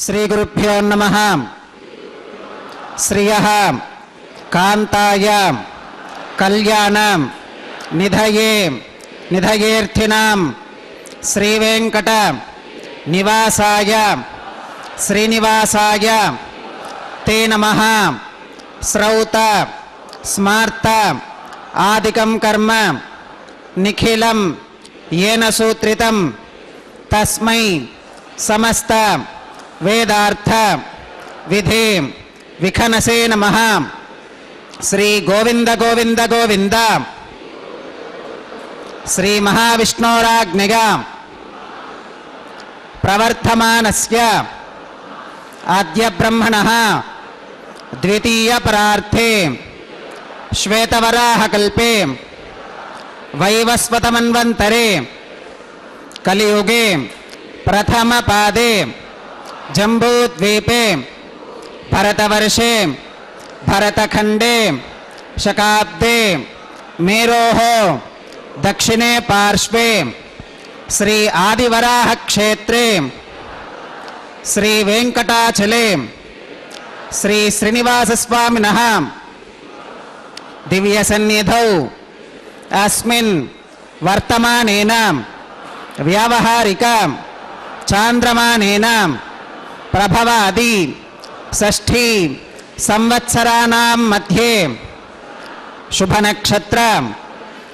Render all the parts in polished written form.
श्री गुरुभ्यो नमः। श्रियः कान्ताय कल्याणं निधये निधयेऽर्थिनां श्रीवेंकट निवासाय श्रीनिवासाय ते नमः। श्रौत स्मार्त आदिकं कर्म निखिलं येन सूत्रितं तस्मै समस्त वेदार्थ विधि विखनसे नमः। श्री गोविंद गोविंद गोविंद श्री महाविष्णोराज्ञया प्रवर्तमानस्य आद्य ब्रह्मणः द्वितीय परार्थे श्वेतवराह कल्पे वैवस्वत मन्वन्तरे कलियुगे प्रथम पादे जम्बूद्वीपे भरतवर्षे भरतखंडे शकाब्दे मेरोः दक्षिणे पार्श्वे श्री आदिवराह क्षेत्रे श्री वेंकटाचले श्री श्रीनिवास स्वामिनः दिव्य सन्निधौ अस्मिन् वर्तमानेन व्यावहारिक चांद्रमानेन प्रभवादि षष्ठी संवत्सराणां मध्ये शुभ नक्षत्र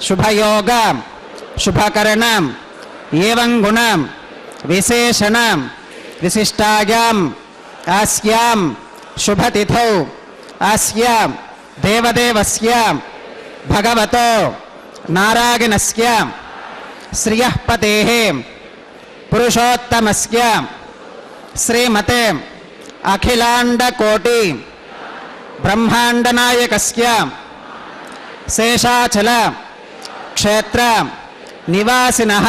शुभ योग शुभकरण एवं गुण विशेषण विशिष्टायां अस्यां शुभतिथौ अस्य देवदेवस्य भगवतो नारायणस्य श्रियः पतेः पुरुषोत्तमस्य श्रीमते अखिलाण्डकोटि ब्रह्माण्डनायकस्य शेषाचल क्षेत्र निवासिनः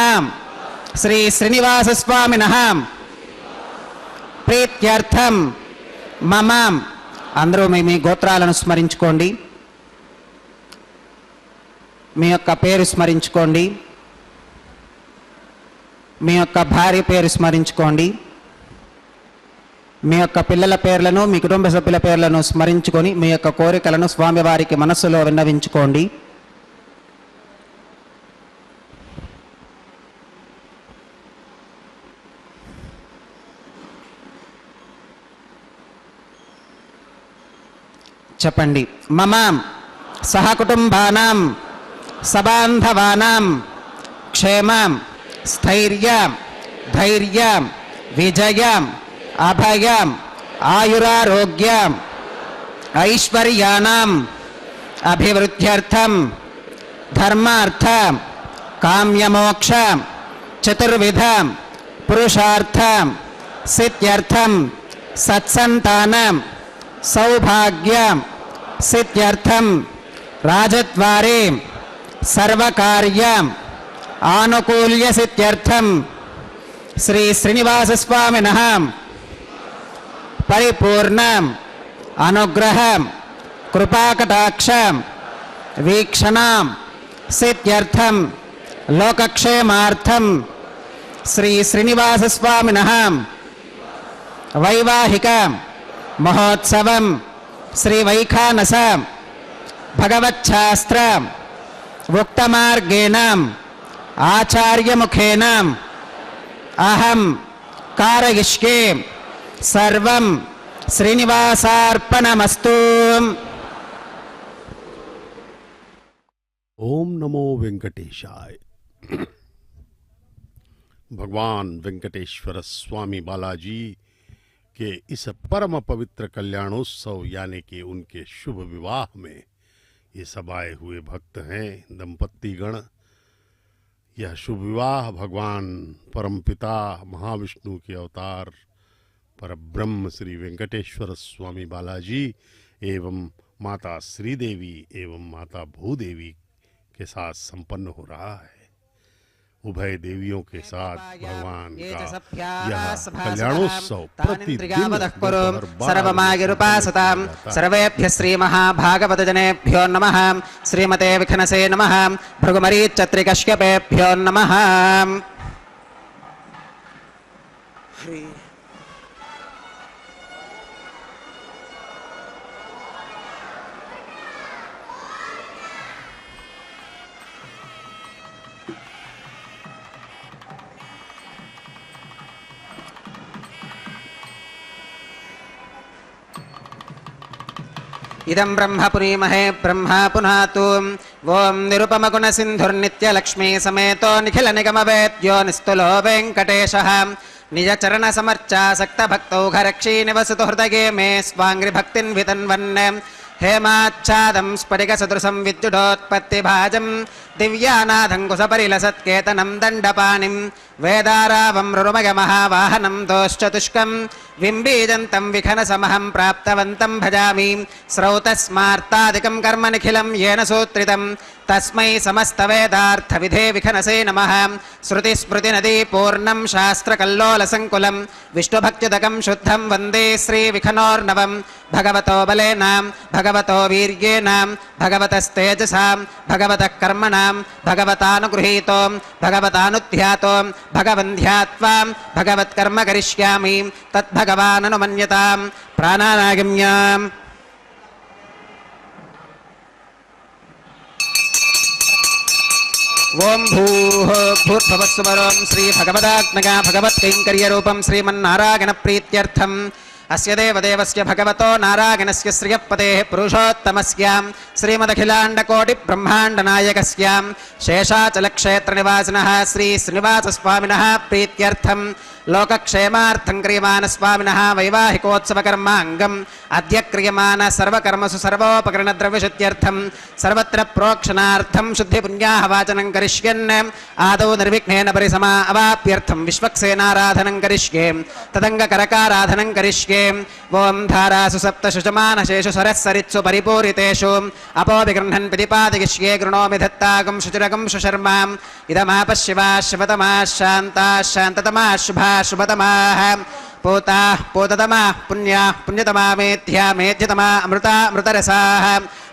श्री श्रीनिवासस्वामिनः ప్రీత్యర్థం మమ. అందరూ మీ గోత్రాలను స్మరించుకోండి, మీ యొక్క పేరు స్మరించుకోండి, మీ యొక్క భార్య పేరు స్మరించుకోండి, మీ యొక్క పిల్లల పేర్లను, మీ కుటుంబ సభ్యుల పేర్లను స్మరించుకొని మీ యొక్క కోరికలను స్వామివారికి మనస్సులో విన్నవించుకోండి. చెప్పండి. మమ సహకుటుంబానాం సబాంధవానాం క్షేమం స్థైర్యం ధైర్యం విజయం అభయం ఆయురారోగ్యం ఐశ్వర్యానాం అభివృద్ధ్యర్థం ధర్మార్థ కామ్యమోక్ష చతుర్విధ పురుషార్థ సిద్ధ్యర్థం సత్సంతానం సౌభాగ్యం సిద్ధ్యర్థం రాజద్వారే సర్వకార్యం ఆనుకూల్య సిద్ధ్యర్థం శ్రీ శ్రీనివాసస్వామినః పరిపూర్ణం అనుగ్రహం కృపాకటాక్షం వీక్షణం సిద్ధ్యర్థం లోకక్షేమార్థం శ్రీ శ్రీనివాసస్వామినః వైవాహిక మహోత్సవం శ్రీ వైఖానస భగవచ్ఛాస్త్ర ఉక్తమార్గేణ ఆచార్యముఖేన అహం కారయిష్యే సర్వం శ్రీనివాసార్పణమస్తు. ओम नमो वेंकटेशाय। भगवान वेंकटेश्वर स्वामी बालाजी के इस परम पवित्र कल्याणोत्सव यानी कि उनके शुभ विवाह में ये सब आए हुए भक्त हैं, दंपत्ति गण। यह शुभ विवाह भगवान परमपिता महाविष्णु के अवतार परब्रह्म श्री वेंकटेश्वर स्वामी बालाजी एवं माता श्रीदेवी एवं माता भूदेवी के साथ संपन्न हो रहा है। उभय देवियों के साथ भगवान का यह कल्याणोत्सव प्रतिदिन सर्वमागिरुपासतां सर्वेभ्यः श्री महाभागवत जनेभ्यो नमः। श्रीमते विखनसे नमः। भृगुमरीचत्रिकश्यपेभ्यो नमः। इदं ब्रह्मपुरीमहे ब्रह्मा पुनातु। ओं निरुपमगुणसिन्धुर्नित्यलक्ष्मी समेतो निखिलनिगमवेद्यो निस्तुलो वेङ्कटेशः। निजचरणसमर्चासक्तभक्तौघरक्षी निवसतु हृदये मे स्वाङ्घ्रिभक्तिन् वितन्वन्। हेमाच्छादं स्फटिकसदृशं विद्युडोत्पत्तिभाजं दिव्यानाथं कुशपरिलसत्केतनं दण्डपाणिं वेदारावं रुरुमयमहावाहनं दोश्चतुष्कं विम्बीजन्तं विखनसमहं प्राप्तवन्तं भजामि। स्रौतस्मार्तादिकं कर्म निखिलं येन सूत्रितं तस्मै समस्तवेदार्थविधे विखनसे नमः। श्रुतिस्मृतिनदी पूर्णं शास्त्रकल्लोलसङ्कुलं विष्णुभक्त्युदकं शुद्धं वन्दे श्रीविखनोर्नवं। भगवतो बलेन भगवतो वीर्येण भगवतस्तेजसा भगवतः कर्मणां भगवतानुगृहीतो भगवतानुध्यातो भगवन्ध्यात्वा भगवत्कर्म करिष्यामि तद्भगवाननुमन्यतां। प्राणानागम्याम् ओं भूः भूर्भुवस्सुवरों श्री भगवदात्मका भगवत्कैङ्कर्यरूपं श्रीमन्नारायणप्रीत्यर्थम् अस्य देवदेवस्य भगवतो नारायणस्य श्रियःपतेः पुरुषोत्तमस्य श्रीमदखिलाण्डकोटिब्रह्माण्डनायकस्य शेषाचलक्षेत्रनिवासिनः श्री श्रीनिवासस्वामिनः प्रीत्यर्थम् लोकक्षेमार्थं क्रियमाण स्वामिनः वैवाहिकोत्सवकर्माङ्गम् अद्य क्रियमाण सर्वकर्मसु सर्वोपकरणद्रव्यशुद्ध्यर्थं सर्वत्र प्रोक्षणार्थं शुद्धिपुण्याः वाचनं करिष्यन् आदौ निर्विघ्नेन परिसमा अवाप्यर्थं विश्वक्सेनाराधनं करिष्ये तदङ्गकरकाराधनं करिष्ये ॐ धारासु सप्तशुचमानशेषु सरस्सरित्सु परिपूरितेषु अपो विगृह्णन् प्रतिपादयिष्ये गृणोमि धत्तागं शुचिरगं सुशर्माम् इदमापः शिवाः शिवतमाः शान्ताः शान्ततमाः शुभाः शुभतमाः पूताः पूततमाः पुण्याः पुण्यतमा मेध्या मेध्यतमा अमृता अमृतरसाः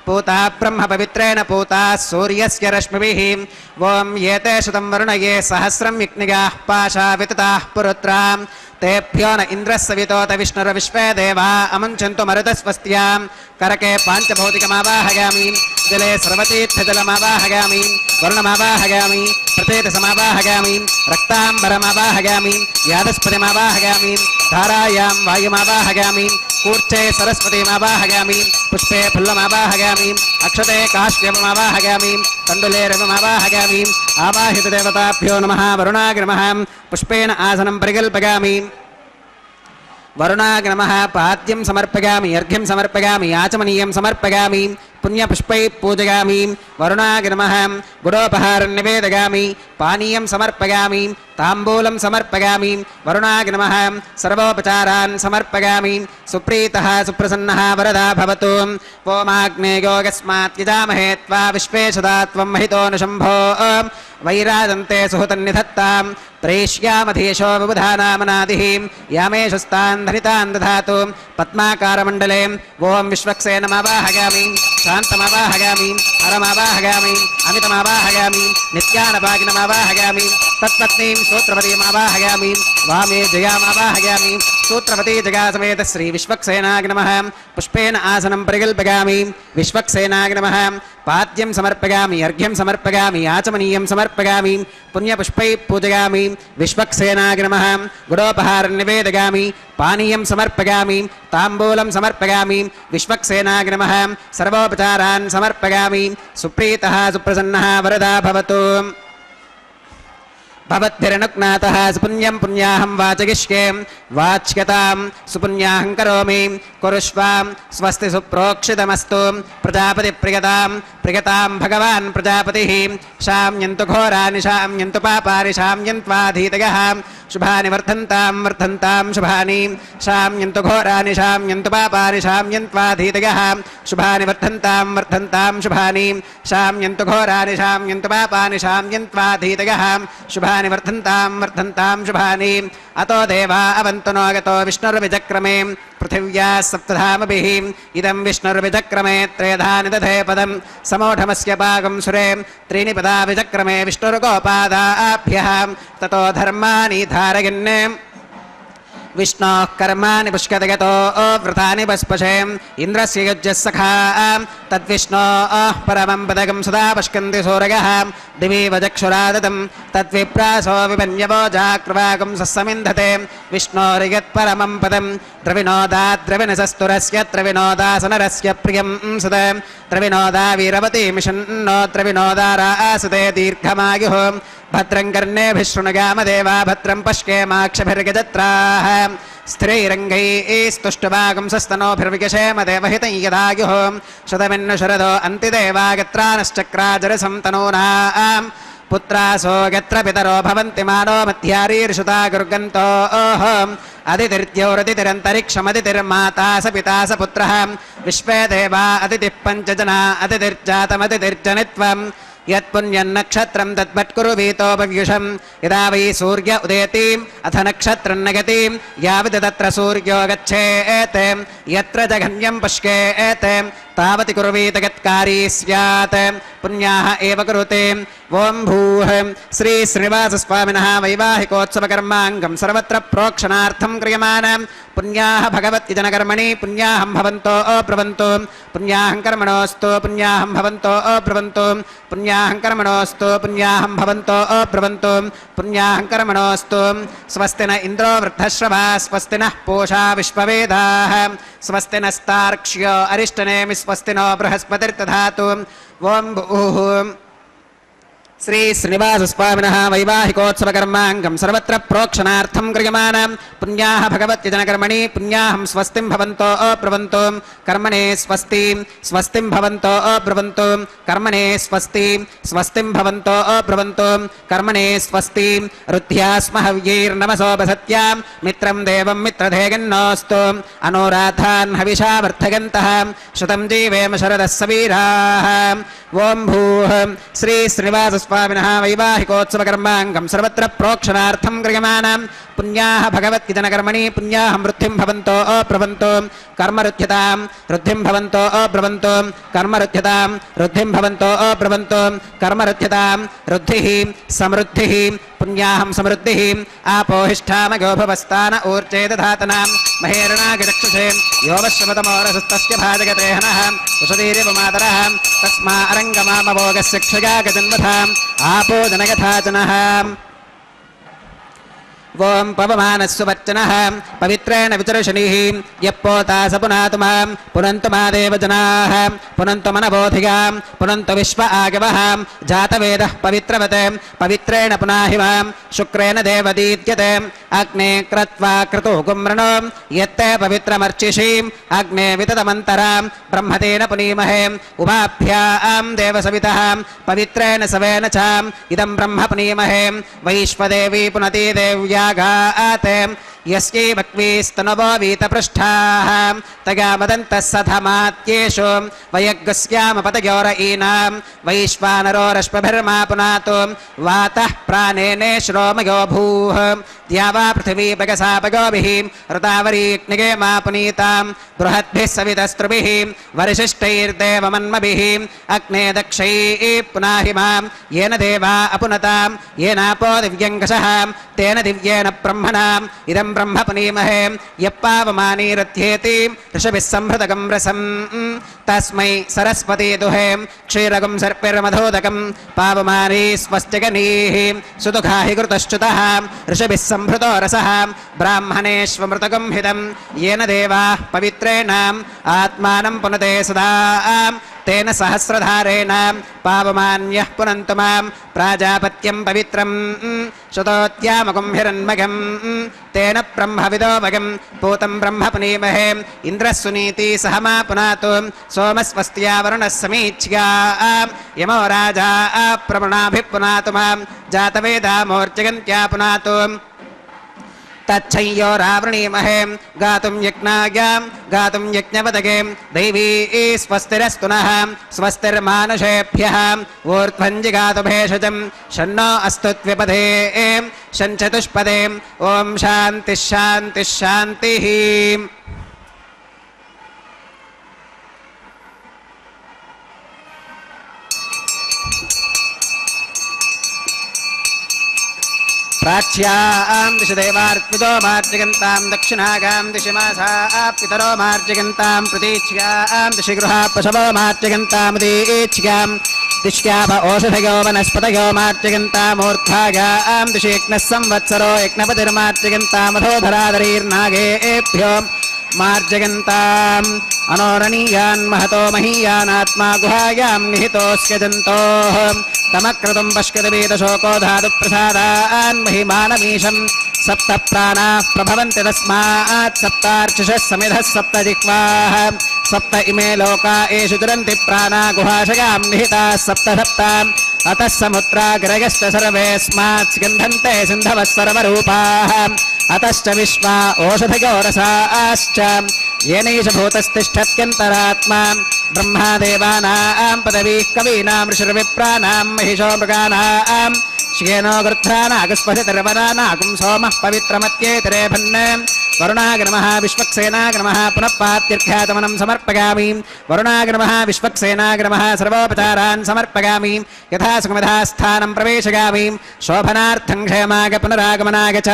पूताः ब्रह्म पवित्रेण पूताः सूर्यस्य रश्मिभिः ॐ एते शतं वरुणये सहस्रं यज्ञिकाः पाशा वितताः पुरुत्रां तेभ्यो न इन्द्रः सवितोत विष्णुर्विश्वे देवा अमुञ्चन्तु मरुतस्वस्त्यां करके पाञ्चभौतिकमावाहयामि जले सर्वतीर्थजलमावाहयामि वरुणमावाहयामि प्रपेतसमावाहयामि रक्ताम्बरमावाहयामि यादस्पतिमावाहयामि धारायां वायुमावाहयामि कूर्चे सरस्वतीमावाहयामि पुष्पे फुल्लमावाहयामि अक्षते काश्यपमावाहयामि तण्डुले रविमावाहयामि आवाहितदेवताभ्यो नमः वरुणाय नमः पुष्पेण आसनं परिकल्पयामि वरुणाय नमः पाद्यं समर्पयामि अर्घ्यं समर्पयामि आचमनीयं समर्पयामि पुण्यपुष्पैः पूजयामि वरुणाय नमः गुडोपहारं निवेदयामि पानीयं समर्पयामि ताम्बूलं समर्पयामि वरुणाय नमः सर्वोपचारान् समर्पयामि सुप्रीतः सुप्रसन्नः वरदा भवतु ओमाग्नेयो यस्मात् यजामहे त्वा विश्वे सदा त्वं महितो न शम्भो वैराजन्ते सुहृतन्निधत्तां प्रेष्यामधीशो विबुधानामनादिः यामेशस्तान् धनितान् दधातु पद्माकारमण्डले ॐ विश्वक्सेनमावाहयामि शान्तमावाहयामि हरमावाहयामि अमितमावाहयामि नित्यानपागिनमावाहयामि तत्पत्नीं सूत्रवतीमावाहयामि वामे जयामावाहयामि सूत्रवती जयासमेत श्री विश्वक्सेनाय नमः पुष्पेण आसनं परिकल्पयामि विश्वक्सेनाय नमः पाद्यं समर्पयामि अर्घ्यं समर्पयामि आचमनीयं समर्पयामि पुण्यपुष्पैः पूजयामि विश्वक्सेनाय नमः गुडोपहारं निवेदयामि पानीयं समर्पयामि ताम्बूलं समर्पयामि विश्वक्सेनाय नमः सर्वोपचारान् समर्पयामि सुप्रीतः सुप्रसन्नः वरदा भवतु भवद्भिरनुज्ञातः सुपुण्यं पुण्याहं वाचयिष्ये वाच्यतां सुपुण्याहं करोमि कुरुष्वां स्वस्ति सुप्रोक्षितमस्तु प्रजापतिप्रियतां प्रियतां भगवान् प्रजापतिः शाम्यन्तु घोरानि शाम्यन्तु पापानि शाम्यन्त्वाधीतयः शुभानि वर्धन्तां वर्धन्तां शुभानि शाम्यन्तु घोरानि शाम्यन्तु पापानि शाम्यन्त्वाधीतयः शुभानि वर्धन्तां वर्धन्तां शुभानि शाम्यन्तु घोरानि शाम्यन्तु पापानि शाम्यन्त्वाधीतयः शुभानि वर्धन्तां वर्धन्तां शुभानि अतो देवा अवन्तु नो गतो विष्णुर्विचक्रमे पृथिव्याः सप्तधामभिः इदं विष्णुर्विचक्रमे त्रेधानि दधे पदं समोढमस्य पाकं सुरे त्रीणि पदा विचक्रमे विष्णुर्गोपादाभ्यः ततो धर्माणि धारयन् विष्णोः कर्माणि पुष्कतगतो व्रतानि पस्पशे इन्द्रस्य युज्यः सखा तद्विष्णोः परमं पदकं सदा पश्कन्ति सूरयः दिवि वचक्षुरादतं तद्विप्रासो विपन्यवो जाक्रवाकं सस्समिन्धते विष्णोर्यत्परमं पदं द्रविणोदाद्रविणसस्तुरस्य द्रविणोदासनरस्य प्रियं सुत द्रविणोदा वीरवती मिषन्नो द्रविणोदारासते दीर्घमायुः भद्रं कर्णेभिः शृणुगामदेवा भद्रं पश्येमाक्षभिर्गजत्राः स्थिरैरङ्गैस्तुष्टुभागं सस्तनोभिर्विगशेम देवहितं यदायुः शतमिन्नु शरदो अन्तिदेवागत्रानश्चक्राजरसं तनूनां पुत्रासो यत्र पितरो भवन्ति मानो मध्यारीर्षुता गुर्गन्तोः अदितिर्द्यौरदितिरन्तरिक्षमदितिर्माता स पिता स पुत्रः विश्वे देवा अदितिः पञ्चजना अदितिर्जातमदितिर्जनित्वम् यत्पुण्यन्नक्षत्रं तद्वत्कुरु वीतोपव्युषं यदा वै सूर्य उदेतिम् अथ नक्षत्रं नगतिं यावत् तत्र सूर्यो गच्छेत् यत्र जघन्यं पश्येत् तावति कुर्वीत यत्कारी स्यात् पुण्याः एव कुरुते ॐ भूः श्री श्रीनिवासस्वामिनः वैवाहिकोत्सवकर्माङ्गं सर्वत्र प्रोक्षणार्थं क्रियमाणं पुण्याः भगवद्यजनकर्मणि पुण्याहं भवन्तो अब्रवन्तु पुण्याहं कर्मणोऽस्तु पुण्याहं भवन्तो अब्रवन्तु पुण्याहं कर्मणोऽस्तु पुण्याहं भवन्तो अब्रवन्तु पुण्याहं कर्मणोऽस्तु स्वस्ति न इन्द्रो वृद्धश्रवा स्वस्ति नः पूषा विश्ववेदाः स्वस्ति नस्तार्क्ष्यो अरिष्टनेमि स्वस्ति नो बृहस्पतिर्दधातु ॐ भूः श्री श्रीनिवास स्वामिनः वैवाहिकोत्सव कर्मांगं सर्वत्र प्रोक्षणार्थं क्रियमाणं पुण्याः भगवत्य जनकर्मणि पुण्याहं स्वस्तिं भवन्तो अब्रवन्तु कर्मणे स्वस्ति स्वस्तिं भवन्तो अब्रवन्तु कर्मणे स्वस्ति स्वस्तिं भवन्तो अब्रवन्तु कर्मणे स्वस्ति रुद्ध्यास्महव्यैर्नमसोपसत्यां मित्रं देवं मित्रधेगन्नोऽस्तु अनुराधान् हविषा वर्धयन्तः शतं जीवेम शरदः सवीराः ओं भूः श्री श्रीनिवास स्वामिनः वैवाहिकोत्सव कर्मांगं सर्वत्र प्रोक्षणार्थं क्रियमाणं पुण्याः भगवत्य जनकर्मणि पुण्याहं वृद्धिं भवन्तो अब्रवन्तु कर्मरुध्यतां वृद्धिं भवन्तो अब्रवन्तु कर्मरुध्यतां वृद्धिं भवन्तो अब्रवन्तु कर्मरुध्यतां वृद्धिः समृद्धिः पुण्याहं समृद्धिः आपोहिष्ठामगो भवस्तान ऊर्जे दधातनां महेरणागिरक्षसे योवश्रमतमोरसस्तस्य भाजगते हनः उषदीरिवमातरः तस्मा अरङ्गमामवोगस्य क्षया गजन्वथाम् आपो जनयथा जनः ओं पवमानस्सु वच्चनः पवित्रेण विचर्षणिः यप्पोता स पुनातु मां पुनन्तु मा देवजनाः पुनन्तु मनबोधिगां पुनन्तु विश्व आगवः जातवेदः पवित्रवत् पवित्रेण पुनाहि मां शुक्रेण देवदीत्यते अग्ने क्रत्वा क्रतुः कुम्रणो यत्ते पवित्रमर्चिषीम् अग्ने विततमन्तरां ब्रह्मतेन पुनीमहे उभाभ्यां देवसवितः पवित्रेण सवेन च इदं ब्रह्म पुनीमहे वैश्वदेवी पुनती देव्या गाते यस्यै वक्वीस्तनवो वीतपृष्ठाः तगामदन्तः सधमात्येषु वयग्स्यामपतयोरयीनां वैश्वानरो रश्मिभिर्मा पुनातु वातः प्राणेने श्रोमयो भूः द्यावा पृथिवी पगसापगोभिः ऋतावरीग्निगे मा पुनीतां बृहद्भिः सवितस्त्रुभिः वरिशिष्टैर्देवमन्मभिः अग्ने दक्षैः पुनाहि मां येन देवा अपुनतां येनापो दिव्यङ्कषः तेन दिव्येन ब्रह्मणाम् इदं ब्रह्म पुनीमहे यप्पावमानीरथ्येति ऋषभिः संहृतकं रसम् तस्मै सरस्वती दुहे क्षीरकं सर्पिर्मधोदकं पावमानी स्वस्त्यगनीः सुदुःखाहि कृतश्च्युतः ऋषभिः संहृतो रसः ब्राह्मणेष्वमृतकं हितं येन देवाः पवित्रेण आत्मानं पुनते सदा तेन सहस्रधारेण पावमान्यः पुनन्तु मां प्राजापत्यं पवित्रं शतोत्यामकं हिरण्मघं तेन ब्रह्मविदोमगं पूतं ब्रह्म पुनीमहे इन्द्रः सुनीति सह मा पुनातु सोमस्वस्त्या वरुणः समीच्या यमो राजा प्रवणाभिः पुनातु मां जातवेदामोर्जगन्त्या पुनातु तच्छय्यो रावृणीमहे गातुं यज्ञायां गातुं यज्ञपदगे दैवी स्वस्तिरस्तु नः स्वस्तिर्मानुषेभ्यः ऊर्ध्वञ्जिगातु भेषजं शन्नो अस्तु द्विपदे शञ्चतुष्पदे ॐ शान्तिः शान्तिः शान्तिः प्राच्यां दिशि देवार्पितो मार्जयन्तां दक्षिणागां दिशि मासाः पितरो मार्जयन्तां प्रतीच्यां दिशि गृहा पशवो मार्जयन्तामुदीच्यां दिश्याभ ओषधयो वनस्पतयो मार्जयन्तामूर्ध्वागां दिशि यज्ञः संवत्सरो यज्ञपतिर्मार्जयन्तामधोधरादरीर्नागेभ्यो मार्जयन्ताम् अनोरणीयान् महतो महीयानात्मा गुहायां निहितोऽस्य जन्तोः तमक्रतुं पश्यतवेदशोको धातुप्रसादान् महिमानमीशं सप्त प्राणाः प्रभवन्ति तस्मात् सप्तार्चिषः समिधः सप्त जिह्वाः सप्त इमे लोका एषु दुरन्ति प्राणा गुहाशयां निहिताः सप्त सप्ताम् अतः समुद्राग्रयश्च सर्वेऽस्मात् स्कन्धन्ते सिन्धवः सर्वरूपाः अतश्च विश्वा ओषधयो रसाश्च येनैष भूतस्तिष्ठत्यन्तरात्मा ब्रह्मादेवानां पदवीः कवीनां ऋषिर्विप्राणां महिषो मृगाणां श्येनो गृध्रानागस्पतिर्वनानागुं सोमः पवित्रमत्येतरे भन्ने वरुणाय नमः विश्वक्सेनाय नमः पुनः पात्यर्घ्यातमनं समर्पयामि वरुणाय नमः विश्वक्सेनाय नमः सर्वोपचारान् समर्पयामि यथा सुखमथा स्थानं प्रवेशयामि शोभनार्थं क्षेमाय पुनरागमनाय च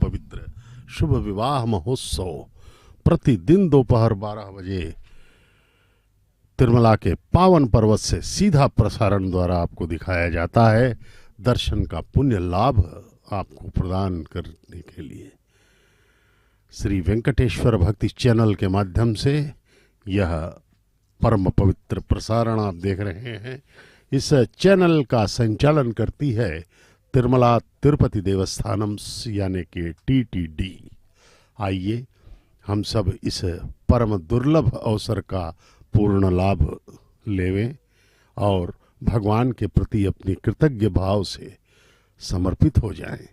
पवित्र शुभ विवाह महोत्सव प्रतिदिन दोपहर 12 बजे तिरुमला के पावन पर्वत से सीधा प्रसारण द्वारा आपको दिखाया जाता है। दर्शन का पुण्य लाभ आपको प्रदान करने के लिए श्री वेंकटेश्वर भक्ति चैनल के माध्यम से यह परम पवित्र प्रसारण आप देख रहे हैं। इस चैनल का संचालन करती है तिरुमला तिरुपति देवस्थानम यानी कि TTD। आइए हम सब इस परम दुर्लभ अवसर का पूर्ण लाभ लेवें और भगवान के प्रति अपनी कृतज्ञ भाव से समर्पित हो जाएं,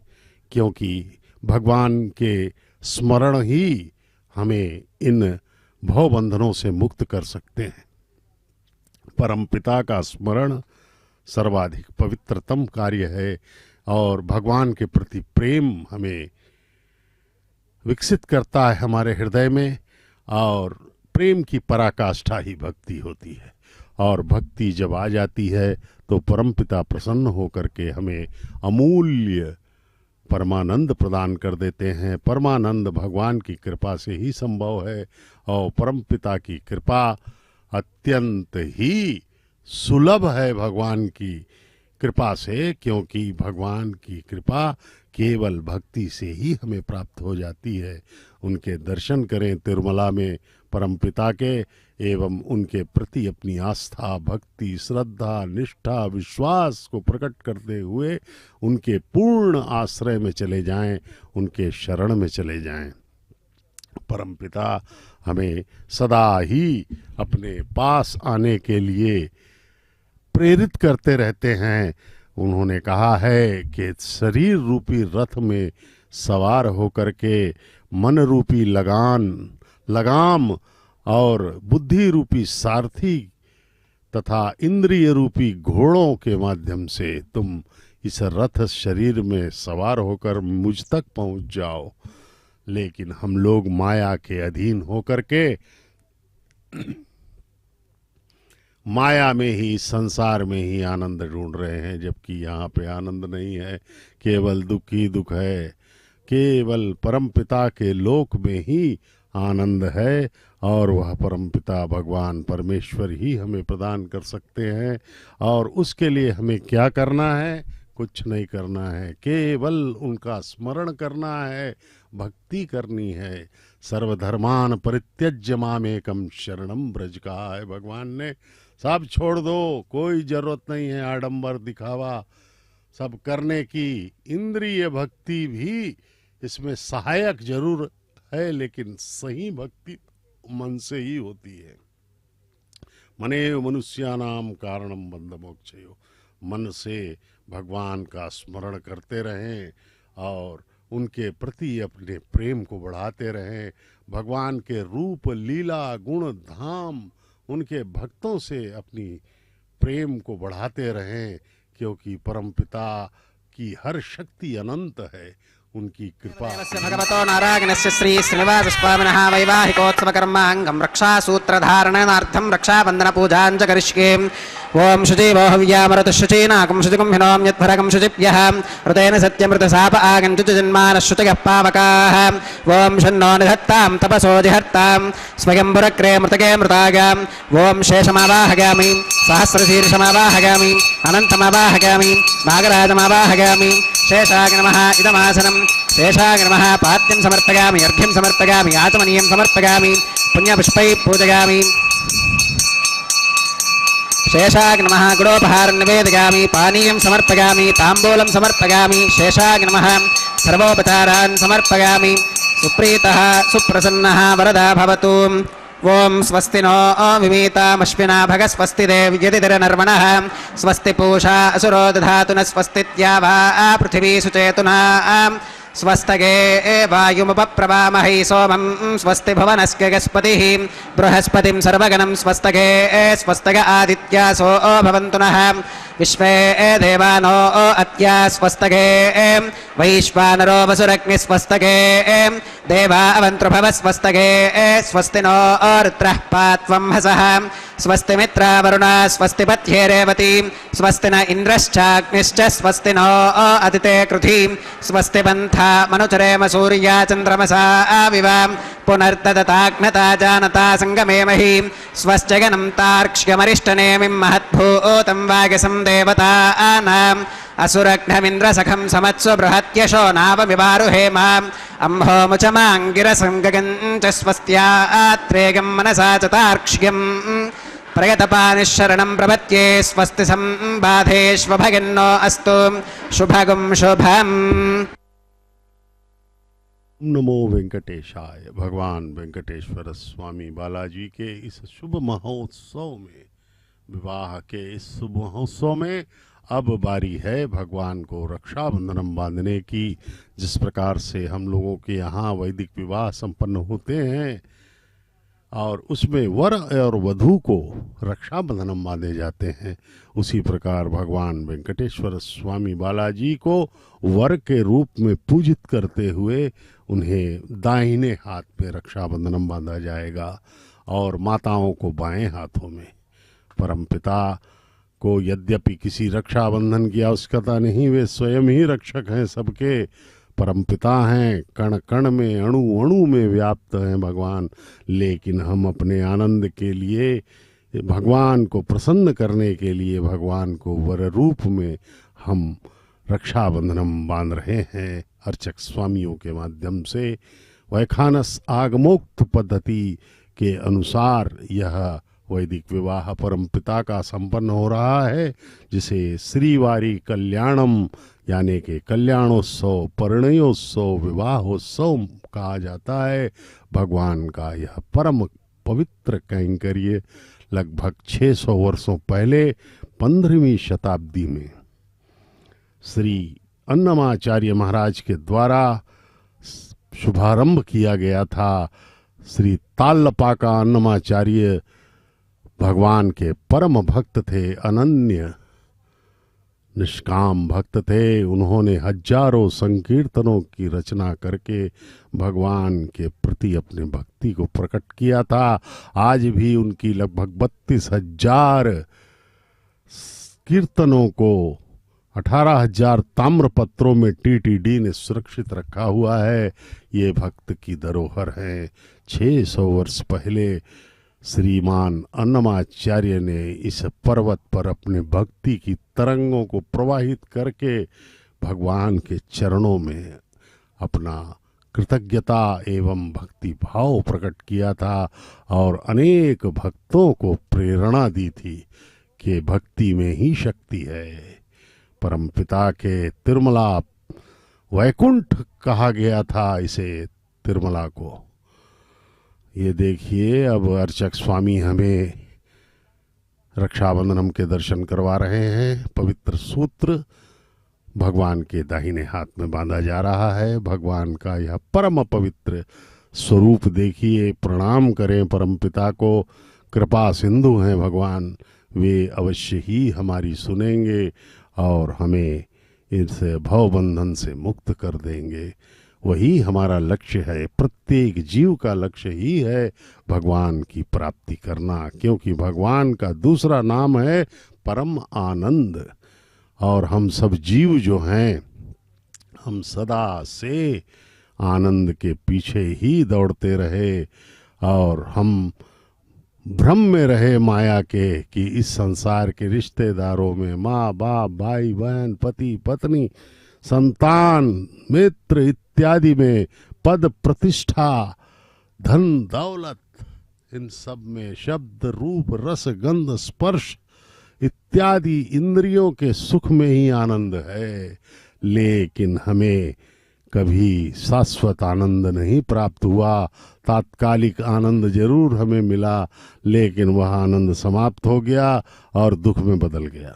क्योंकि भगवान के स्मरण ही हमें इन भवबंधनों से मुक्त कर सकते हैं। परमपिता का स्मरण सर्वाधिक पवित्रतम कार्य है और भगवान के प्रति प्रेम हमें विकसित करता है हमारे हृदय में, और प्रेम की पराकाष्ठा ही भक्ति होती है। और भक्ति जब आ जाती है तो परमपिता प्रसन्न होकर के हमें अमूल्य परमानंद प्रदान कर देते हैं। परमानंद भगवान की कृपा से ही संभव है और परमपिता की कृपा अत्यंत ही सुलभ है भगवान की कृपा से, क्योंकि भगवान की कृपा केवल भक्ति से ही हमें प्राप्त हो जाती है। उनके दर्शन करें तिरुमला में परमपिता के, एवं उनके प्रति अपनी आस्था, भक्ति, श्रद्धा, निष्ठा, विश्वास को प्रकट करते हुए उनके पूर्ण आश्रय में चले जाएं, उनके शरण में चले जाएं। परमपिता हमें सदा ही अपने पास आने के लिए प्रेरित करते रहते हैं। उन्होंने कहा है कि शरीर रूपी रथ में सवार होकर के मन रूपी लगाम और बुद्धि रूपी सारथी तथा इंद्रिय रूपी घोड़ों के माध्यम से तुम इस रथ शरीर में सवार होकर मुझ तक पहुंच जाओ। लेकिन हम लोग माया के अधीन होकर के माया में ही, संसार में ही आनंद ढूंढ रहे हैं, जबकि यहाँ पे आनंद नहीं है, केवल दुख ही दुख है। केवल परमपिता के लोक में ही आनंद है और वह परमपिता भगवान परमेश्वर ही हमें प्रदान कर सकते हैं। और उसके लिए हमें क्या करना है? कुछ नहीं करना है, केवल उनका स्मरण करना है, भक्ति करनी है। सर्वधर्मान परित्यज्य मामेकम शरणम ब्रज कहा है भगवान ने। सब छोड़ दो, कोई जरूरत नहीं है आडंबर दिखावा सब करने की। इंद्रिय भक्ति भी इसमें सहायक जरूर है, लेकिन सही भक्ति मन से ही होती है। मनेव मनुष्यानाम कारणम बंध मोक्षयो। मन से भगवान का स्मरण करते रहें और उनके प्रति अपने प्रेम को बढ़ाते रहें। भगवान के रूप, लीला, गुण, धाम, उनके भक्तों से अपनी प्रेम को बढ़ाते रहें, क्योंकि परमपिता की हर शक्ति अनंत है। उनकी कृपा भगवतो नारायणस्य श्री श्रीनिवास स्वामिनः वैवाहिकोत्सव कर्मांगं रक्षा सूत्र धारणार्थं रक्षाबंधन पूजां च करिष्ये। ओम शुचिवो हव्यामृत शुचीनाकं शुचिकं हिनोम यद्भरकं शुचिभ्यः ऋतेन सत्यमृतसाप आगन्तु जन्मानः शुचयः पावकाः। ओम शन्नो निधत्तां तपसो जिहर्तां स्वयंभुरक्रे मृतके मृतागाम्। ओम शेषमावाहयामि, सहस्रशीर्षमावाहयामि, अनन्तमावाहयामि, नागराजमावाहयामि। शेषाय नमः इदमासनं। शेषाय नमः पाद्यं समर्पयामि, अर्घ्यं समर्पयामि, आचमनीयं समर्पयामि, पुण्यपुष्पैः पूजयामि। शेषाय नमः गुडोपहारं निवेदयामि, पानीयं समर्पयामि, ताम्बूलं समर्पयामि। शेषाय नमः सर्वोपचारान् समर्पयामि। सुप्रीतः सुप्रसन्नः वरदा भवतु। ओम स्वस्ति नो विमीतामश्विना भग स्वस्ति देव्यतिरनर्वणः स्वस्ति पूषा असुरो दधातु न स्वस्तित्यावा पृथिवी सुचेतुना स्वस्तगे वायुमुपप्रवामहि सोमं स्वस्ति भुवनस्य गस्पतिः बृहस्पतिं सर्वगणं स्वस्तगे स्वस्तग आदित्यासो भवन्तु नः विश्वे देवानो अत्या स्वस्तगे वैश्वानरो वसुरग्नि स्वस्तगे देवा अवन्तृभव स्वस्तगे स्वस्ति नो रुद्रः पात्वं हसः स्वस्ति मित्रावरुणा स्वस्ति पत्ये रेवती स्वस्ति न इन्द्रश्चाग्निश्च स्वस्ति नो अदिते कृधि स्वस्ति बन्था मनुचरेम सूर्या चन्द्रमसा विव पुनर्ददताग्नता जानता संगमेमहि स्वश्चगनं तार्क्ष्यमरिष्टनेमिं महद्भूतं वागसं देवतानां असुरघ्नमिन्द्रसखं समत्सु बृहत्यशो नावमिवारुहेम अम्भोमुचमाङ्गिरसं गगञ्च स्वस्त्यात्रेगं मनसा च तार्क्ष्यम् प्रयतपानिशरणं प्रपत्ये स्वस्ति सम्बाधेष्वभगिन्नो अस्तु शुभगुं शुभम्। नमो वेंकटेशाय। भगवान वेंकटेश्वर स्वामी बालाजी के इस शुभ महोत्सव में, विवाह के इस शुभ महोत्सव में अब बारी है भगवान को रक्षाबंधनम बांधने की। जिस प्रकार से हम लोगों के यहाँ वैदिक विवाह संपन्न होते हैं और उसमें वर और वधू को रक्षाबंधनम बांधे जाते हैं, उसी प्रकार भगवान वेंकटेश्वर स्वामी बालाजी को वर के रूप में पूजित करते हुए उन्हें दाहिने हाथ में रक्षाबंधनम बांधा जाएगा और माताओं को बाएं हाथों में। परमपिता को यद्यपि किसी रक्षाबंधन की आवश्यकता नहीं, वे स्वयं ही रक्षक हैं, सबके परमपिता हैं, कण कण में अणु अणु में व्याप्त हैं भगवान। लेकिन हम अपने आनंद के लिए, भगवान को प्रसन्न करने के लिए, भगवान को वर रूप में हम रक्षाबंधनम बांध रहे हैं अर्चक स्वामियों के माध्यम से। वैखानस आगमोक्त पद्धति के अनुसार यह वैदिक विवाह परमपिता का संपन्न हो रहा है, जिसे श्रीवारी कल्याणम यानी कि कल्याणोत्सव, परिणयोत्सव, विवाहोत्सव कहा जाता है। भगवान का यह परम पवित्र कैंकर्य लगभग 600 वर्षों पहले 15वीं शताब्दी में श्री अन्नमाचार्य महाराज के द्वारा शुभारंभ किया गया था। श्री तालपाका अन्नमाचार्य भगवान के परम भक्त थे, अनन्य निष्काम भक्त थे। उन्होंने हजारों संकीर्तनों की रचना करके भगवान के प्रति अपने भक्ति को प्रकट किया था। आज भी उनकी लगभग 32,000 कीर्तनों को 18,000 ताम्रपत्रों में टीटीडी ने सुरक्षित रखा हुआ है। ये भक्त की धरोहर है। 600 वर्ष पहले श्रीमान अन्नमाचार्य ने इस पर्वत पर अपने भक्ति की तरंगों को प्रवाहित करके भगवान के चरणों में अपना कृतज्ञता एवं भक्ति भाव प्रकट किया था और अनेक भक्तों को प्रेरणा दी थी कि भक्ति में ही शक्ति है। परमपिता के तिरुमला वैकुंठ कहा गया था इसे, तिरुमला को। ये देखिए, अब अर्चक स्वामी हमें रक्षाबंधनम के दर्शन करवा रहे हैं। पवित्र सूत्र भगवान के दाहिने हाथ में बांधा जा रहा है। भगवान का यह परम पवित्र स्वरूप देखिए, प्रणाम करें परमपिता को। कृपा सिंधु हैं भगवान, वे अवश्य ही हमारी सुनेंगे और हमें इस भवबंधन से मुक्त कर देंगे। वही हमारा लक्ष्य है। प्रत्येक जीव का लक्ष्य ही है भगवान की प्राप्ति करना, क्योंकि भगवान का दूसरा नाम है परम आनंद। और हम सब जीव जो हैं, हम सदा से आनंद के पीछे ही दौड़ते रहे और हम भ्रम में रहे माया के कि इस संसार के रिश्तेदारों में माँ बाप, भाई बहन, पति पत्नी, संतान, मित्र इत्यादि में पद प्रतिष्ठा, धन दौलत, इन सब में शब्द रूप रस गंध स्पर्श इत्यादि इंद्रियों के सुख में ही आनंद है। लेकिन हमें कभी शाश्वत आनंद नहीं प्राप्त हुआ। तात्कालिक आनंद जरूर हमें मिला, लेकिन वह आनंद समाप्त हो गया और दुख में बदल गया।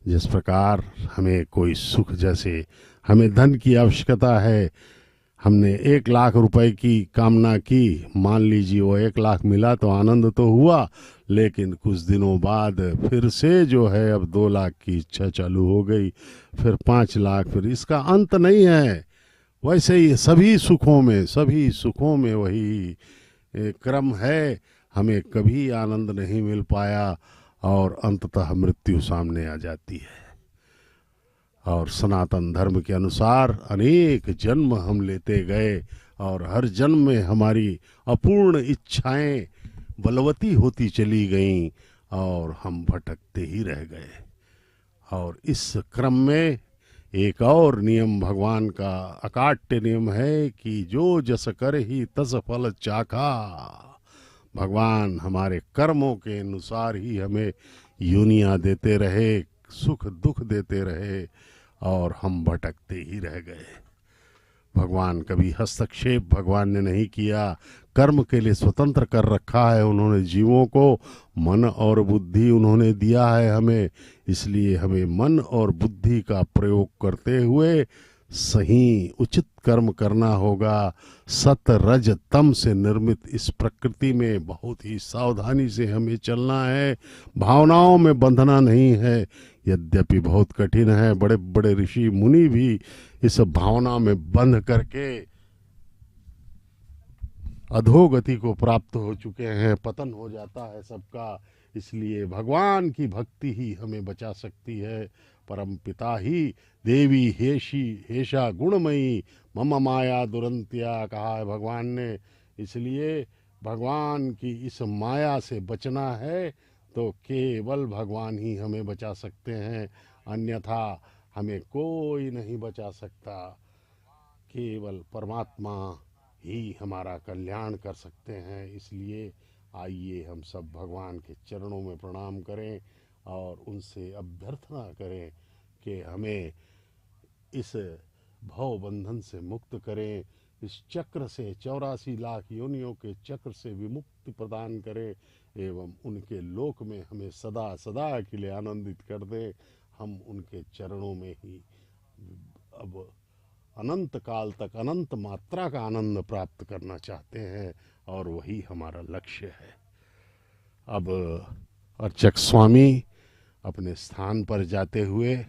जिस प्रकार हमें कोई सुख, जैसे हमें धन की आवश्यकता है, हमने 1 लाख रुपए की कामना की, मान लीजिए वो 1 लाख मिला तो आनंद तो हुआ, लेकिन कुछ दिनों बाद फिर से जो है अब 2 लाख की इच्छा चालू हो गई, फिर 5 लाख, फिर इसका अंत नहीं है। वैसे ही सभी सुखों में वही क्रम है। हमें कभी आनंद नहीं मिल पाया और अंततः मृत्यु सामने आ जाती है। और सनातन धर्म के अनुसार अनेक जन्म हम लेते गए और हर जन्म में हमारी अपूर्ण इच्छाएं बलवती होती चली गईं और हम भटकते ही रह गए। और इस क्रम में एक और नियम भगवान का अकाट्य नियम है कि जो जस कर ही तस फल चाखा। भगवान हमारे कर्मों के अनुसार ही हमें योनियां देते रहे, सुख दुख देते रहे और हम भटकते ही रह गए। भगवान कभी हस्तक्षेप भगवान ने नहीं किया। कर्म के लिए स्वतंत्र कर रखा है उन्होंने जीवों को, मन और बुद्धि उन्होंने दिया है हमें। इसलिए हमें मन और बुद्धि का प्रयोग करते हुए सही उचित कर्म करना होगा। सत रज तम से निर्मित इस प्रकृति में बहुत ही सावधानी से हमें चलना है, भावनाओं में बंधना नहीं है। यद्यपि बहुत कठिन है, बड़े बड़े ऋषि मुनि भी इस भावना में बंध करके अधोगति को प्राप्त हो चुके हैं, पतन हो जाता है सबका। इसलिए भगवान की भक्ति ही हमें बचा सकती है। परम पिता ही देवी हेशी हेशा गुणमयी मम माया दुरंत्या कहा है भगवान ने। इसलिए भगवान की इस माया से बचना है तो केवल भगवान ही हमें बचा सकते हैं, अन्यथा हमें कोई नहीं बचा सकता। केवल परमात्मा ही हमारा कल्याण कर सकते हैं। इसलिए आइए हम सब भगवान के चरणों में प्रणाम करें और उनसे अभ्यर्थना करें कि हमें इस भव बंधन से मुक्त करें, इस चक्र से 84 लाख योनियों के चक्र से विमुक्ति प्रदान करें एवं उनके लोक में हमें सदा सदा के लिए आनंदित कर दें। हम उनके चरणों में ही अब अनंत काल तक अनंत मात्रा का आनंद प्राप्त करना चाहते हैं और वही हमारा लक्ष्य है। अब अर्चक स्वामी अपने स्थान पर जाते हुए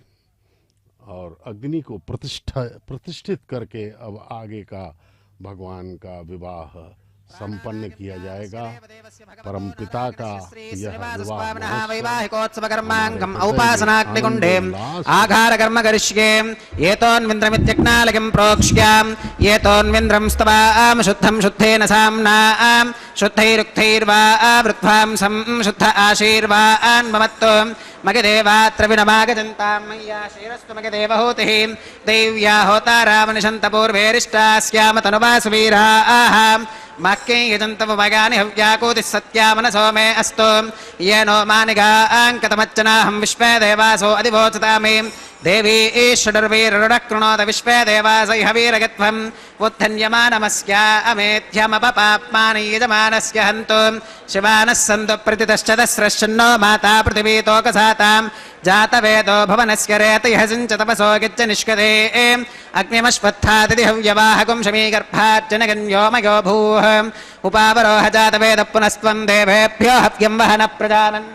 और अग्नि को प्रतिष्ठित करके अब आगे का भगवान का विवाह संपन्न किया जाएगा। परमपिता का यह विवाह वैवाहिकोत्सव कर्मांगम औपासनाग्निकुंडे आघार कर्म करिष्ये येतोन्विन्द्रमित्यग्नालकिं प्रोक्ष्याम येतोन्विन्द्रं स्तवाम शुद्धं शुद्धेन साम्नाम शुद्धैरुक्थैर्वा वृत्वां संशुद्ध आशीर्वान् ममत्तो मगदेवात्र विनमागजन्तां मय्या शीरस्तु मगदेवहूतिः देव्या होतारामनिशन्तपूर्वेरिष्टास्याम तनुवासुवीराः मक्के यजन्तवगानि हव्याकूतिः सत्या मनसो मे अस्तु येनो मानिगाङ्कतमच्चनाहं विश्वे देवासो अधिवोचतामि देवी ईश्वरवीररुडः कृणोत विश्वे देवासैह वीरगत्वम् उत्थन्यमानमस्यामेध्यमपपाप्मानि यजमानस्य हन्तु शिवानः सन्तु प्रतितश्चतस्रश्चिन्नो माता पृथिवीतोकसातां जातवेदो भवनस्य रेतयः सिञ्च तपसो गिच्च निष्कते अग्निमश्वत्थादिति हव्यवाहकुं शमीगर्भार्जनगन्यो मयो भूः उपावरोह जातवेदः पुनस्त्वं देवेभ्यो हव्यं वहन प्रजानन्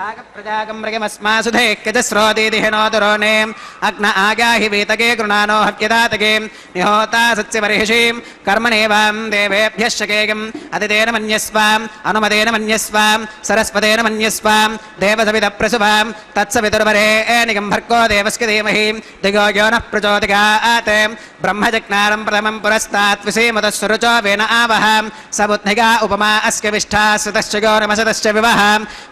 आगप्रजागं मृगमस्मासुधेक्यजस्रोदीदिह नोदुरोणे अग्न आगाहि वीतके गृणानो हव्यदातके निहोता सत्स्यबर्हिषीं कर्मणेवां देवेभ्यः शकेयम् अतितेन मन्यस्वाम् अनुमतेन मन्यस्वाम् सरस्वतेन मन्यस्वाम् देवसविदप्रसुवाम् तत्सवितुर्वरेण्यं भर्गो देवस्य धीमहि दिगो यो नः प्रचोदयात् ब्रह्मजज्ञानं प्रथमं पुरस्तात् विसेमतः सुरुचो वेन आवह सबुद्धिगा उपमा अस्य विष्ठा सुतश्च गौरमसतश्च विवह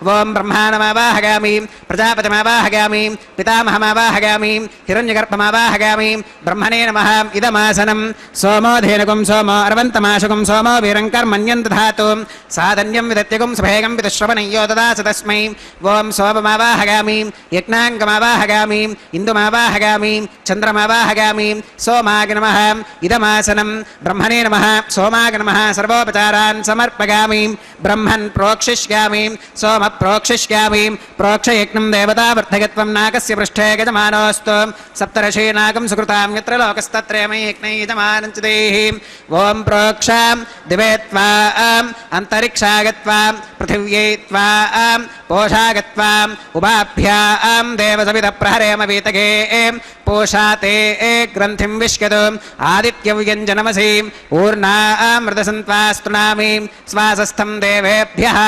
वों ब्रह्माणमावाहगामि प्रजापतिमावाहगामि पितामहमावाहगामि हिरण्यगर्भमावाहगामि ब्रह्मणे नमः इदमासनं सोमो धेनुकं सोमो अर्वन्तमाशुकं सोमो वीरं कर्मण्यं दधातु साधन्यं विदत्यगुं सभेगं विदुश्रवणय्यो ददासु तस्मै वों सोममावाहगामि यज्ञाङ्गमावाहगामि इन्दुमावाहगामि चन्द्रमावाहगामि सोमाय नमः इदमासनं ब्रह्मणे नमः सोमाय नमः सर्वोपचारान् समर्पयामि ब्रह्मन् प्रोक्षिष्यामि सोम प्रोक्षिष्यामि प्रोक्षयज्ञं देवतावर्धयत्वं नागस्य पृष्ठे गजमानोऽस्तु सप्तर्षि नागं सुकृतां यत्र लोकस्तत्रयमि यज्ञै यजमानं च देहि ॐ प्रोक्षां दिवे त्वाम् अन्तरिक्षागत्वां पृथिव्यै त्वाम् पोषागत्वाम् उभाभ्यां देवसविदप्रहरेम वीतगे पूषा ते ग्रन्थिं विश्यतु आदित्यव्यञ्जनमसि ऊर्णामृतसन्त्वास्तुनामि स्वासस्थं देवेभ्यः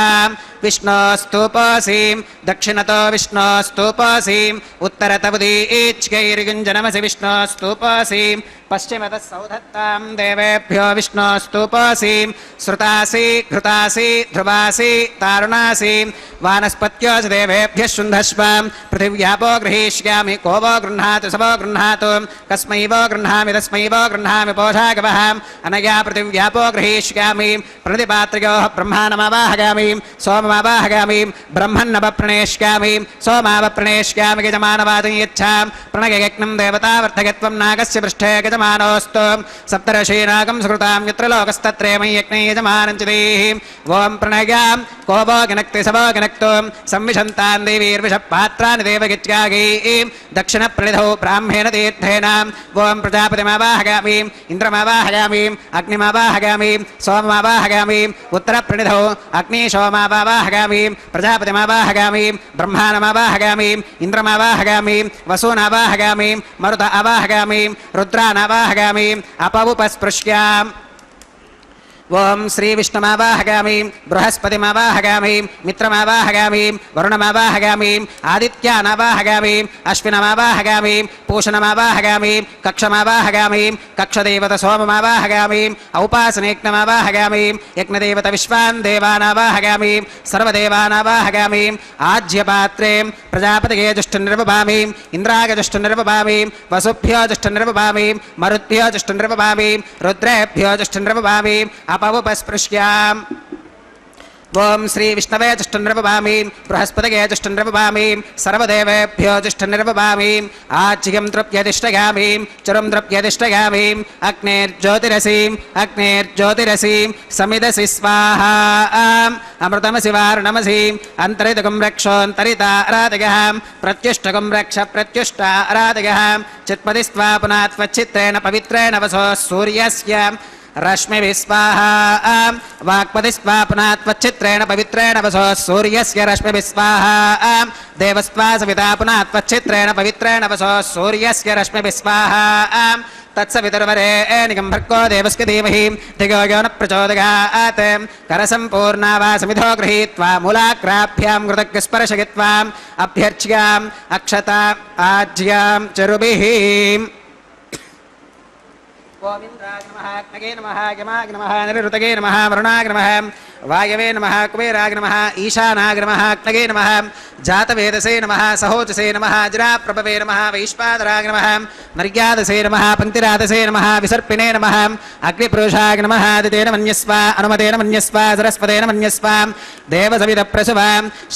विष्णोस्तूपोऽसि दक्षिणतो विष्णोस्तूपोऽसि उत्तरतवदीच्कैर्युञ्जनमसि विष्णोस्तूपोऽसि पश्चिमतः सौधत्तां देवेभ्यो विष्णोस्तूपोऽसि श्रुतासि घृतासि ध्रुवासि तारुणासि वानस्पत्योऽसि देवेभ्यः शुन्धस्व पृथिव्यापो गृहीष्यामि को वो गृह्णातु स वो गृह्णातु कस्मै वो गृह्णामि तस्मै वो गृह्णामि पोषागवः अनया पृथिव्यापो गृहीष्यामि प्रणतिपात्रयोः ब्रह्माणमावाहयामि सोममावाहयामि ब्रह्मन्नवप्रणेष्यामि सोमावप्रणेष्यामि यजमानवादं यच्छां प्रणययज्ञं देवतावर्धकत्वं नागस्य पृष्ठे यजमानोऽस्तु सप्तर्षीनागं सुकृतां यत्र लोकस्तत्रेमं यज्ञे यजमानं च देहि ॐ प्रणयां को वो गनक्ति स वो गनक्तु संविशन्तां देवीर्विषपात्राणि देवगित्यागीं दक्षिणप्रणिधौ ब्राह्मेण तीर्थेन ॐ प्रजापतिमावाहयामि इन्द्रमावाहयामि अग्निमावाहयामि सोममावाहयामि उत्तरप्रणिधौ अग्निशोमावाहयामि प्रजापतिमावाहयामि ब्रह्माणमावाहयामि इन्द्रमावाहयामि वसूनावाहयामि मरुत आवाहयामि रुद्रानावाहयामि अपवुपस्पृश्याम् ओम श्री विष्णुमावाहयामि बृहस्पतिमावाहयामि मित्रमावाहयामि वरुणमावाहयामि आदित्यानावाहयामि अश्विनमावाहयामि पूषणमावाहयामि कक्षमावाहयामि कक्षदेवत सोममावाहयामि औपासनेज्ञमावाहयामि यज्ञदेवत विश्वान् देवानावाहयामि सर्वदेवानावाहयामि आज्यपात्रे प्रजापतये जुष्टनिर्वपामि इन्द्राय जुष्टनिर्वपामि वसुभ्यो जुष्टनिर्वपामि मरुद्भ्यो जुष्टनिर्वपामि रुद्रेभ्यो जुष्टनिर्वपामि अपवुपस्पृश्याम् ओम श्री विष्णवे जुष्टनिर्वपामि बृहस्पतये जुष्टनिर्वपामि सर्वदेवेभ्यो जुष्टनिर्वपामि आज्यं द्रव्यधिष्ठयामि चरुं द्रव्यधिष्ठयामि अग्नेर्ज्योतिरसि समिदसि स्वाहा अमृतमसि वारुणमसि अन्तरितकं रक्षोऽन्तरिताराधयः प्रत्युष्टकं रक्ष प्रत्युष्टाराधयः चित्पदिस्त्वा पुनः त्वच्चित्रेण पवित्रेण वसो सूर्यस्य रश्मिभिः स्वाहा वाक्पतिस्त्वा पुनः त्वच्चित्रेण पवित्रेण वसो सूर्यस्य रश्मिभिः स्वाहा देवस्त्वा सविता पुनः त्वच्चित्रेण पवित्रेण वसो सूर्यस्य रश्मिभिः स्वाहा तत्सवितुर्वरेण्यं भर्गो देवस्य धीमहि धियो यो न प्रचोदयात् करसम्पूर्णा वा समिधो गृहीत्वा मूलाग्राभ्यां कृतज्ञस्पर्शयित्वा अभ्यर्च्याम् अक्षता आज्यां चरुभिः गोविन्दाय नमः अग्नये नमः यमाय नमः निरुतये नमः वरुणाय नमः वायवे नमः कुबेराय नमः ईशानाय नमः अग्नये नमः जातवेदसे नमः सहोजसे नमः अजराप्रभवे नमः वैश्वानराय नमः मर्यादसे नमः पङ्क्तिरादसे नमः विसर्पिणे नमः अग्निपुरुषाय नमः आदितेन मन्यस्व अनुमतेन मन्यस्व सरस्वतेन मन्यस्व देवसवितप्रसुवा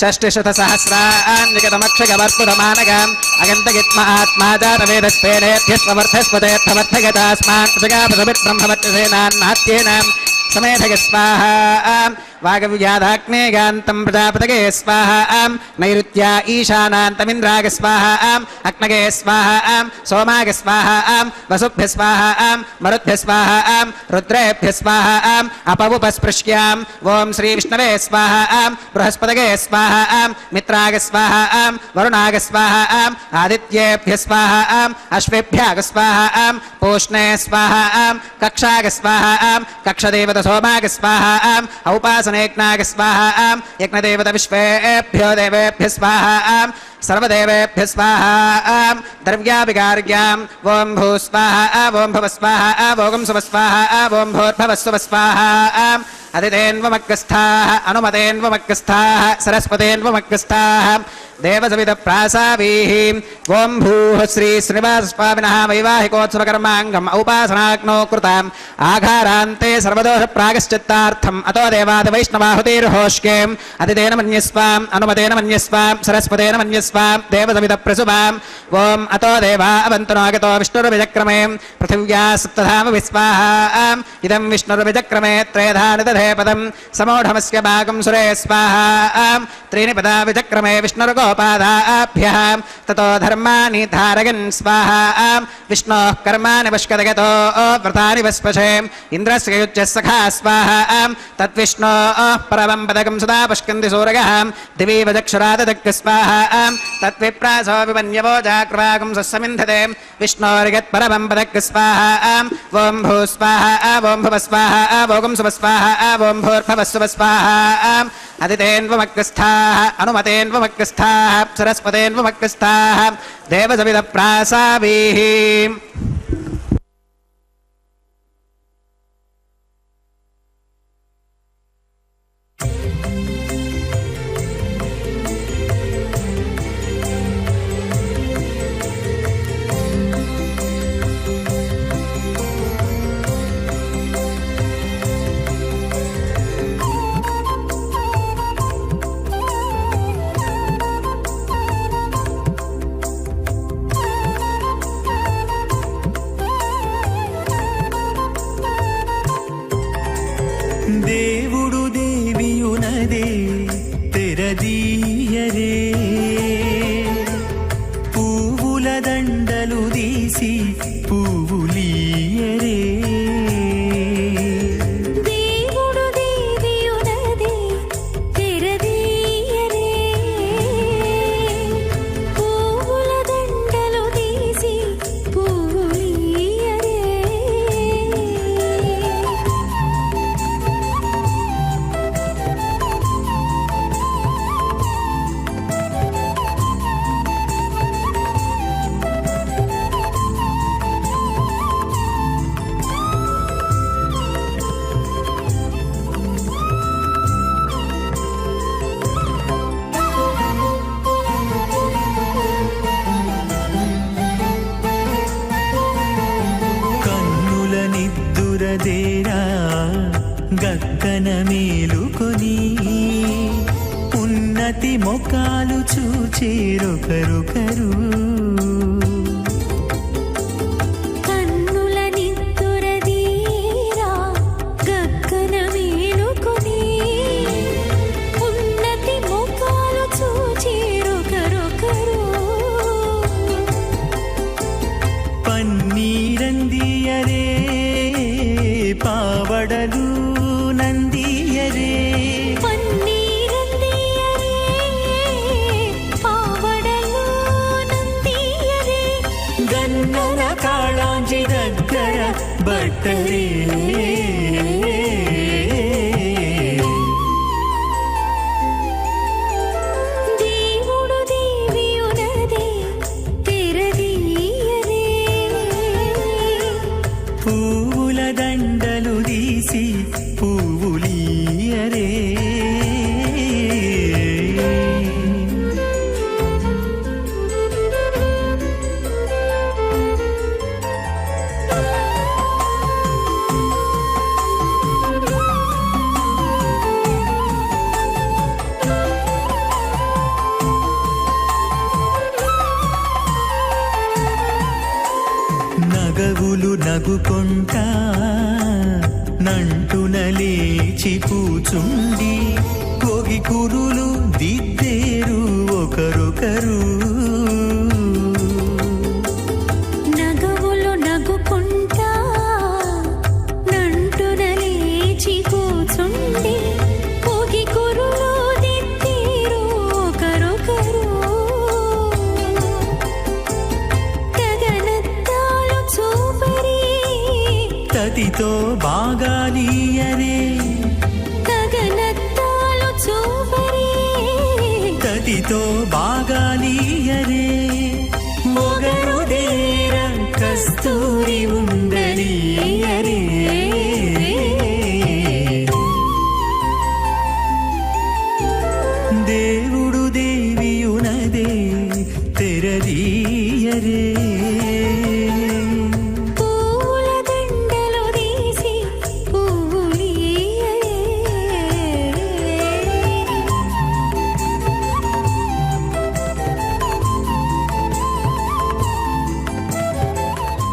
षष्टिशतसहस्रान्यगतमक्षगवर्पुधमानगम् अगन्तगित्म आत्मा जातवेदस्पेनेभ्यस्वर्थस्पतेऽर्थमर्थगतास्मान् प्रजगापसमिद्ब्रह्मवत्यसेनान्नात्येन समेधय स्वाहा वागव्याधाग्नेगान्तं प्रजापतये स्वाहा नैऋत्या ईशानान्तमिन्द्राय स्वाहा अग्नये स्वाहा सोमाय स्वाहा वसुभ्य स्वाहा मरुद्भ्य स्वाहा रुद्रेभ्य स्वाहा अपवुपस्पृश्याम् ओम श्री विष्णवे स्वाहा बृहस्पतये स्वाहा मित्राय स्वाहा वरुणाय स्वाहा आदित्येभ्य स्वाहा अश्वेभ्यः स्वाहा पूष्णे स्वाहा कक्षाय स्वाहा कक्षदेवत सोमाय स्वाहा औपासनेज्ञाय स्वाहा यज्ञदेवत विश्वेभ्यो देवेभ्य स्वाहा सर्वदेवेभ्य स्वाहा द्रव्याभिकार्याम् ओम भू स्वाहा ओम भव स्वाहा ओम सुव स्वाहा ओम भूर्भुवः सुवः स्वाहा अदितेन्वमग्रस्थाः अनुमतेन्वमग्रस्थाः सरस्वतेन्वमग्रस्थाः देवसवितप्रासावीः ओम भूः श्री श्रीनिवासस्वामिनः वैवाहिकोत्सवकर्माङ्गम् औपासनाग्नौ कृताम् आघारान्ते सर्वदोषप्रायश्चित्तार्थम् अतो देवादिवैष्णवाहुतिर्होष्येम् अदितेन मन्यस्वाम् अनुमतेन मन्यस्वाम् सरस्वतेन मन्यस्वाम् देवसवितप्रसुवाम् ओम अतो देवा अवन्तुनागतो विष्णुर्विचक्रमे पृथिव्या सप्तधामभिस्वाहा इदं विष्णुर्विचक्रमे त्रयधानि दधे पदम् समूढमस्य भागं सुरे स्वाहा त्रीणि पदा विचक्रमे विष्णुर्गोपादाभ्यः ततो धर्माणि धारयन् स्वाहा विष्णोः कर्माणि पश्कदगतो व्रतानि वस्पशे इन्द्रस्य युज्यः सखा स्वाहा तद्विष्णोः परमं पदकं सदा पश्यन्ति सूरयः दिवि वचक्षुराददग् स्वाहा तत्विप्रासो विपन्यवो जाकृवागं सस्समिन्धते विष्णोर्यत्परमं पदक् स्वाहा ॐ भू स्वाहा ॐ भुव स्वाहा ॐ सुव स्वाहा ॐ भूर्भुवस्सुव स्वाहा अदितेन्वमग्रस्थाः अनुमतेन्वमग्रस्थाः सरस्वतेन्वमग्रस्थाः देवसविदप्रासाभिः దేవుడు దేవియునదే తెరదీయరే పువ్వుల దండలు తీసి పువ్వులీయరే దేవుడు దేవియునదే తెరదీయరే పువ్వుల దండలు తీసి పువ్వులీయరే కన్నుల నిద్దురదేరా గక్కన మేలుకొని ఉన్నతి మొకాలు చూచేరొకరొకరు కన్నుల నిద్దురదీరా గగ్గన మేలుకొని ఉన్నతి ముఖాలు చూచేరొకరొకరు పన్నీరందియరే పావడలు నందియరే పన్నీరందియరే పావడలు నందియరే గన్నర కాళాంజి దగ్గర బట్టరే దేవుడు దేవియునదే తెరదీయరే పువ్వుల దండలు తీసి పువ్వులీయరే నగవులు నగుకొంటా నంటున లేచి కూచుండి కొగి కురులు దిద్దేరు ఒకరొకరు నగవులు నగుకుంటా నంటున లేచి కూచుండి పోగి కురులు దిద్దేరు ఒకరొకరు గగనత్తాలు చూపరి తతితో బాగాలీయరే గగనత్తాలు చూపరి తతితో బాగాలీయరే మొగరు దేర కస్తూరి ఉండలీయరే దేవుడు దేవియునదే తెరదీయరే పూల దండలు తీసి పువ్వులీయరే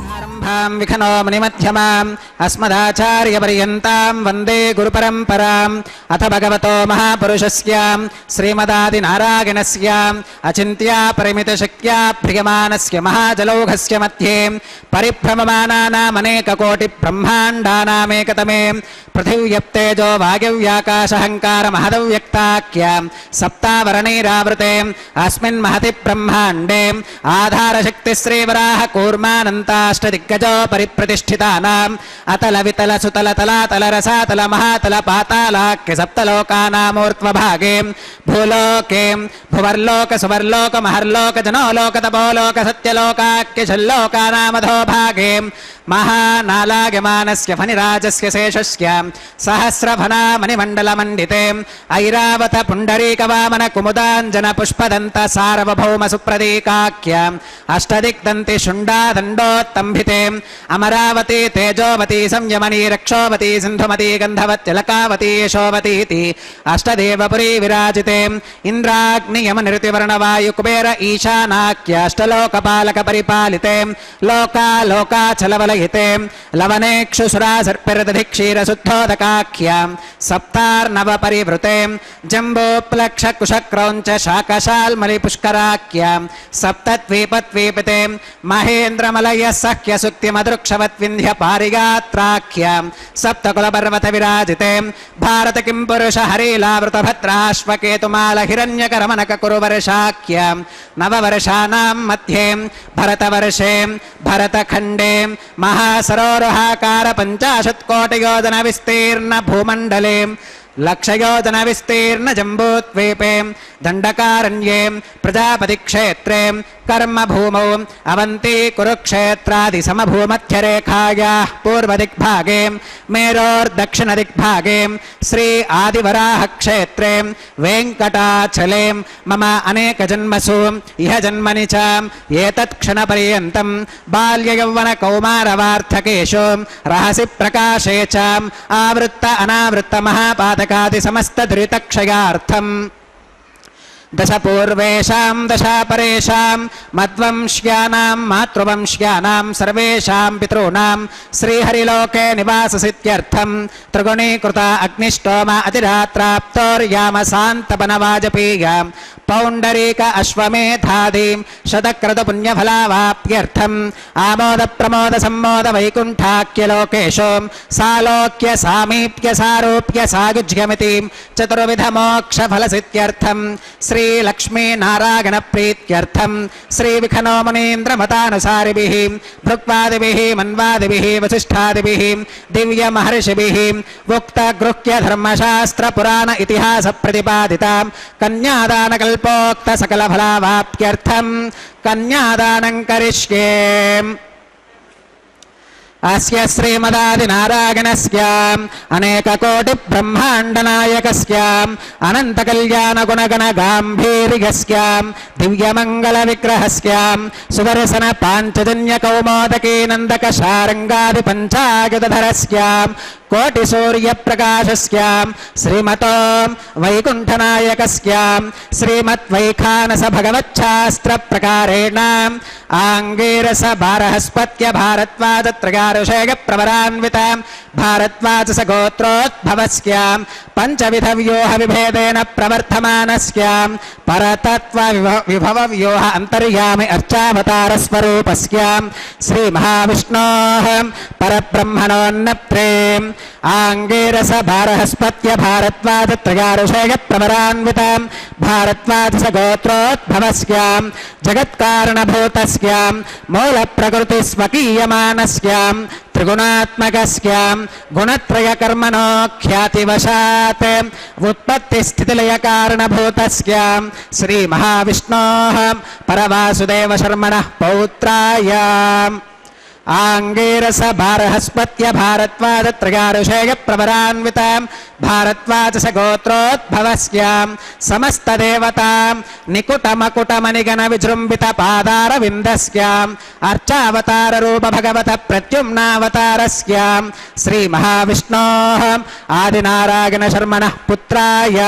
आरम्भाम् लक्ष्मीनाथसमारम्भां विखनो मुनिमध्यमाम् अस्मदाचार्यपर्यन्तां वन्दे गुरुपरम्पराम् अथ भगवतो महापुरुषस्य श्रीमदादिनारायणस्य अचिन्त्या परिमितशक्त्या प्रियमानस्य महाजलौघस्य मध्ये परिभ्रममानानामनेककोटिब्रह्माण्डानामेकतमे पृथिव्यप्तेजो वायुव्याकाशहङ्कारमहदव्यक्ताख्य सप्तावरणैरावृते अस्मिन् महति ब्रह्माण्डे आधारशक्तिश्रीवराह कूर्मानन्ताष्टदिग्गजो परिप्रतिष्ठितानाम् अतल वितल सुतल तलातल रसातल महातल पातालाख्य सप्तलोकानामूर्ध्वभागे भूलोके भुवर्लोक सुवर्लोक महर्लोक जनोलोक तपोलोक सत्यलोकाख्य षल्लोकानामधो भागे महानालागमानस्य फणिराजस्य शेषस्य सहस्रफना मणिमण्डलमण्डिते ऐरावत पुण्डरीकवामन कुमुदाञ्जन पुष्पदन्त सार्वभौम सुप्रतीकाख्य अष्टदिग्दन्ति शुण्डादण्डोत्तम्भिते अमरावती तेजोवती संयमनी रक्षोवती सिन्धुमती गन्धवत्यलकावती यशोवतीति अष्टदेवपुरी विराजिते इन्द्राग्नियमनिरुतिवर्णवायुकुबेर ईशानाख्य अष्टलोकपालक परिपालिते लोकालोकाचलवलयिते लवनेक्षुसुरासर्पिरदधिक्षीरशुद्धोदकाख्य सप्तार्णव परिवृते जम्बोप्लक्षकुशक्रौञ्च शाकशाल्मलिपुष्कराख्य सप्तद्वीपद्वीपिते महेन्द्रमलय सख्य सुक्तिमदृक्षवद्विन्ध्य पारिगात्राख्य सप्तकुलपर्वत विराजिते भारत किं पुरुष हरीलावृतभद्राश्वकेतुमाल हिरण्यकरमनक कुरुवर्षाख्य नववर्षाणां मध्ये भरतवर्षे भरतखण्डे महासरोरुहाकार 50 विस्तीर्ण भूमण्डले लक्षयोजन विस्तीर्ण जम्बूद्वीपे दण्डकारण्ये प्रजापतिक्षेत्रे कर्मभूमौ अवन्ती कुरुक्षेत्रादि समभूमध्यरेखायाः पूर्वदिग्भागे मेरोर्दक्षिणदिग्भागे श्री आदिवराहक्षेत्रे वेङ्कटाचले मम अनेकजन्मसु इह जन्मनि च एतत्क्षणपर्यन्तं बाल्ययौवनकौमारवार्थकेषु रहसि प्रकाशे च आवृत्त अनावृत्त महापातकादि समस्तदुरितक्षयार्थम् दशपूर्वेषां दशापरेषां मद्वंश्यानां मातृवंश्यानां सर्वेषां पितॄणां श्रीहरिलोके निवाससिद्ध्यर्थं त्रिगुणीकृत अग्निष्टोम अतिरात्राप्तोर्यामसान्तपनवाजपेय पौण्डरीक अश्वमेधादीं शतक्रतुपुण्यफलावाप्त्यर्थम् आमोद प्रमोद सम्मोद वैकुण्ठाख्यलोकेषु सालोक्य सामीप्य सारूप्य सायुज्यमिति चतुर्विध मोक्षफलसिद्ध्यर्थं श्रीलक्ष्मीनारायण प्रीत्यर्थं श्रीविखनो मुनीन्द्रमतानुसारिभिः भृक्वादिभिः मन्वादिभिः वसिष्ठादिभिः दिव्यमहर्षिभिः उक्तगृह्य धर्मशास्त्र पुराण इतिहास प्रतिपादितां कन्यादानकल्पोक्त सकलफलावाप्त्यर्थं कन्यादानं करिष्ये। अस्य श्रीमदादिनारायणस्य अनेककोटिब्रह्माण्डनायकस्य अनन्तकल्याणगुणगणगाम्भीर्यस्य दिव्यमङ्गलविग्रहस्य सुदर्शनपाञ्चजन्यकौमोदकीनन्दकशारङ्गादिपञ्चायुधधरस्य कोटिसूर्यप्रकाशस्य श्रीमतो वैकुण्ठनायकस्य श्रीमद्वैखानस भगवच्छास्त्रप्रकारेण आङ्गीरस बारहस्पत्य भारद्वाजत्रयारुषेय प्रवरान्वित भारद्वाजस गोत्रोद्भवस्य पञ्चविधव्यूह विभेदेन प्रवर्धमानस्य परतत्व विभव व्यूह अन्तर्यामि अर्चावतारस्वरूपस्य श्रीमहाविष्णोः परब्रह्मणोन्नप्रे आङ्गीरस बारहस्पत्य भारद्वाजत्रयारुषेय प्रवरान्वित भारद्वाजस गोत्रोद्भवस्य जगत्कारणभूतस्य मूलप्रकृतिस्वकीयमानस्य त्रिगुणात्मकस्य गुणत्रयकर्मणो ख्यातिवशात् उत्पत्तिस्थितिलयकारणभूतस्य श्रीमहाविष्णोः परवासुदेवशर्मणः पौत्राय आङ्गीरस बारहस्पत्य भारद्वाजत्रयारुषेय प्रवरान्वित भारद्वाजस गोत्रोद्भवस्य समस्तदेवता निकुटमकुटमणिगण विजृम्भित पादारविन्दस्य अर्चावताररूप भगवत प्रद्युम्नावतारस्य श्रीमहाविष्णोः आदिनारायण शर्मणः पुत्राय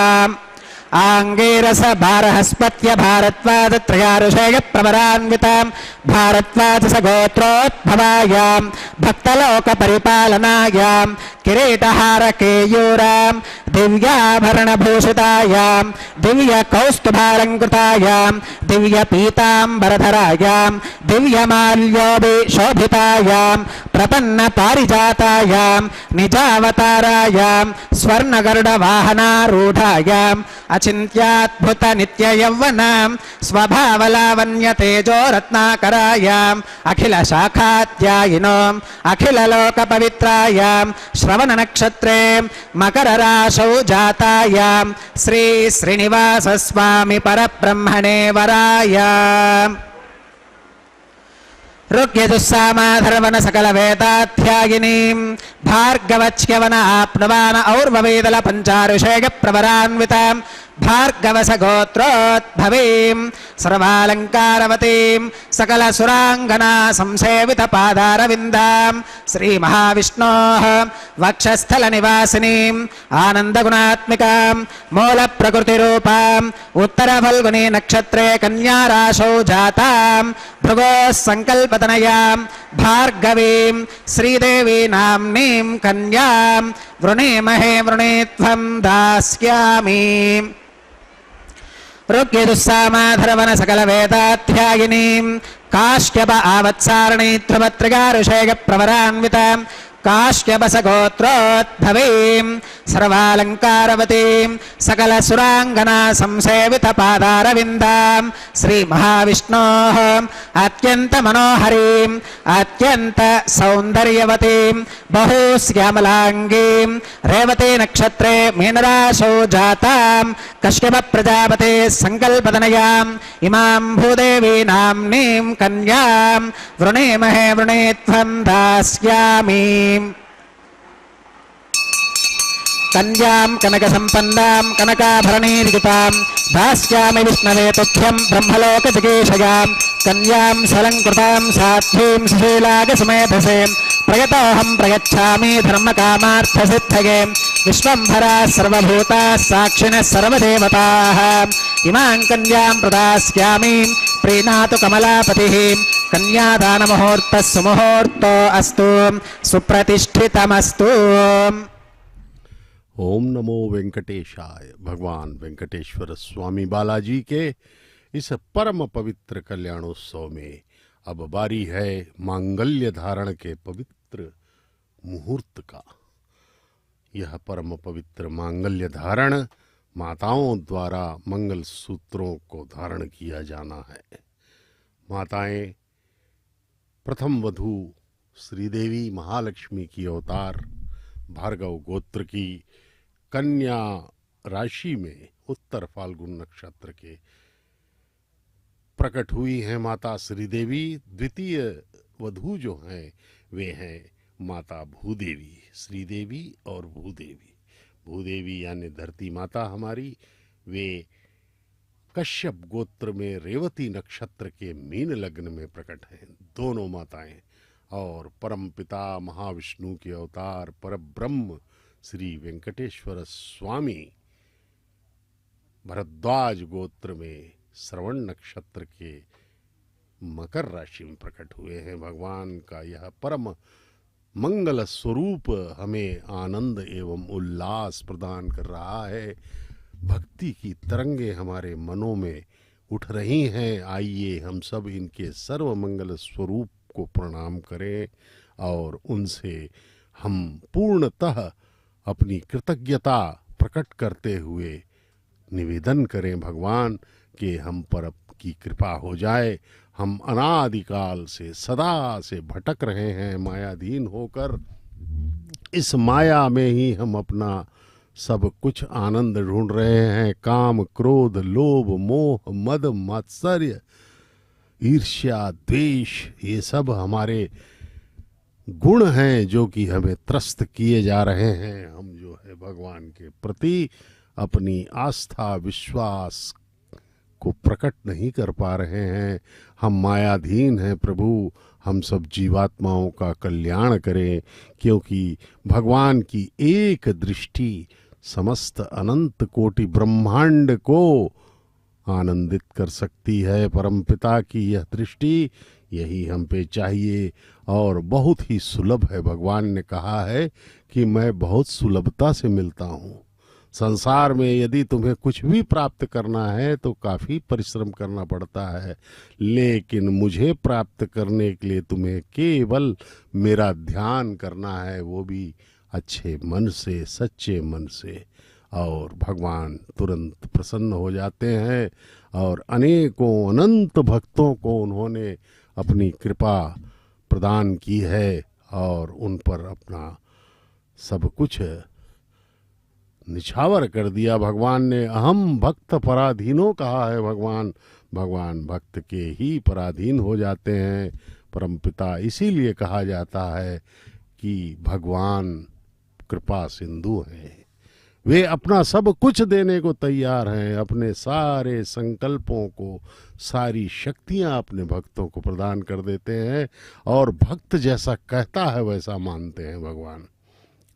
आंगीरस भारहस्पत्य भारद्वाज त्रयारुषेय प्रवरान्वितां भारद्वाज सगोत्रोद्भवायां भक्तलोक परिपालनायां किरीटहार केयूरां दिव्याभरणभूषितायां दिव्य कौस्तुभालंकृतायां दिव्य पीतांबरधरायां दिव्यमाल्योभिशोभितायां प्रपन्न पारिजातायां निजावतारायां स्वर्णगरुडवाहनारूढायां अचिन्त्याद्भुत नित्ययौवनां स्वभावलावण्य तेजो रत्नाकरायां अखिल शाखाध्यायिनो अखिल लोक पवित्रायां श्रवण नक्षत्रे मकर राशौ जातायां श्री श्रीनिवास स्वामी परब्रह्मणे वरायां ऋग्यजुस्सामाधर्वण सकल वेदाध्यायिनीं भार्गवच्यवन आप्नुवान और्ववेदल पंचारुषेय प्रवरान्वितां भार्गवस गोत्रोद्भवीं सर्वालंकारवतीं सकल सुरांगना संसेवित पादारविन्दां श्री महाविष्णोः वक्षस्थल निवासिनीं आनंद गुणात्मिकां मूल प्रकृति रूपां उत्तर फल्गुनी नक्षत्रे कन्या राशौ जातां भृगोः संकल्पतनयां भार्गवीं श्रीदेवी नाम्नीं कन्यां वृणीमहे वृणीत्वं दास्यामि ऋग्यजुस्सामाधर्वण सकल वेदाध्यायिनीं काश्यप आवत्सारणी ध्रुवत्रिगारुषेय प्रवरान्वितां काश्यपस गोत्रोद्भवीं सर्वालंकारवतीं सकल सुरांगना संसेवित पादारविन्दां श्री महाविष्णोः अत्यंत मनोहरीं अत्यंत सौंदर्यवतीं बहुश्यामलांगीं रेवती नक्षत्रे मीनराशौ जातां कश्यप प्रजापते संकल्पतनयां इमां भूदेवी नाम्नीं कन्यां वृणीमहे वृणीत्वं दास्यामि कन्यां कनक संपन्नां कनकाभरणीर्युतां दास्यामि विष्णवे तुभ्यं ब्रह्मलोक जिगीषयां कन्यां सलंकृतां साध्वीं सुशीलागसमेधसे प्रयतोऽहं प्रयच्छामि धर्मकामार्थसिद्धये विश्वम्भरा सर्वभूताः साक्षिणः सर्वदेवताः इमां कन्यां प्रदास्यामि प्रीणातु कमलापतिः कन्यादानमुहूर्तः सुमुहूर्तो अस्तु सुप्रतिष्ठितमस्तु। ओम नमो वेंकटेशाय। भगवान वेंकटेश्वर स्वामी बालाजी के इस परम पवित्र कल्याणोत्सव में अब बारी है मांगल्य धारण के पवित्र मुहूर्त का। यह परम पवित्र मांगल्य धारण माताओं द्वारा मंगल सूत्रों को धारण किया जाना है। माताएं प्रथम वधू श्रीदेवी महालक्ष्मी की अवतार भार्गव गोत्र की कन्या राशि में उत्तर फाल्गुन नक्षत्र के प्रकट हुई हैं माता श्रीदेवी। द्वितीय वधू जो हैं वे हैं माता भूदेवी। श्रीदेवी और भूदेवी, भूदेवी यानी धरती माता हमारी, वे कश्यप गोत्र में रेवती नक्षत्र के मीन लग्न में प्रकट हैं दोनों माताएं। और परमपिता महाविष्णु के अवतार परब्रह्म श्री वेंकटेश्वर स्वामी भरद्वाज गोत्र में श्रवण नक्षत्र के मकर राशि में प्रकट हुए हैं। भगवान का यह परम मंगल स्वरूप हमें आनंद एवं उल्लास प्रदान कर रहा है। भक्ति की तरंगे हमारे मनों में उठ रही हैं। आइए हम सब इनके सर्व मंगल स्वरूप को प्रणाम करें और उनसे हम पूर्णतः अपनी कृतज्ञता प्रकट करते हुए निवेदन करें भगवान कि हम पर की कृपा हो जाए। हम अनादिकाल से सदा से भटक रहे हैं मायाधीन होकर। इस माया में ही हम अपना सब कुछ आनंद ढूंढ रहे हैं। काम, क्रोध, लोभ, मोह, मद, मात्सर्य, ईर्ष्या, द्वेष, ये सब हमारे गुण हैं जो कि हमें त्रस्त किए जा रहे हैं। हम जो है भगवान के प्रति अपनी आस्था विश्वास को प्रकट नहीं कर पा रहे हैं। हम मायाधीन हैं प्रभु। हम सब जीवात्माओं का कल्याण करें, क्योंकि भगवान की एक दृष्टि समस्त अनंत कोटि ब्रह्मांड को आनंदित कर सकती है। परमपिता की यह दृष्टि, यही हम पे चाहिए और बहुत ही सुलभ है। भगवान ने कहा है कि मैं बहुत सुलभता से मिलता हूँ। संसार में यदि तुम्हें कुछ भी प्राप्त करना है तो काफी परिश्रम करना पड़ता है, लेकिन मुझे प्राप्त करने के लिए तुम्हें केवल मेरा ध्यान करना है, वो भी अच्छे मन से, सच्चे मन से, और भगवान तुरंत प्रसन्न हो जाते हैं। और अनेकों अनंत भक्तों को उन्होंने अपनी कृपा प्रदान की है और उन पर अपना सब कुछ निछावर कर दिया। भगवान ने अहम भक्त पराधीनो कहा है। भगवान भक्त के ही पराधीन हो जाते हैं। परमपिता इसीलिए कहा जाता है कि भगवान कृपा सिंधु हैं। वे अपना सब कुछ देने को तैयार हैं, अपने सारे संकल्पों को, सारी शक्तियां अपने भक्तों को प्रदान कर देते हैं और भक्त जैसा कहता है वैसा मानते हैं भगवान।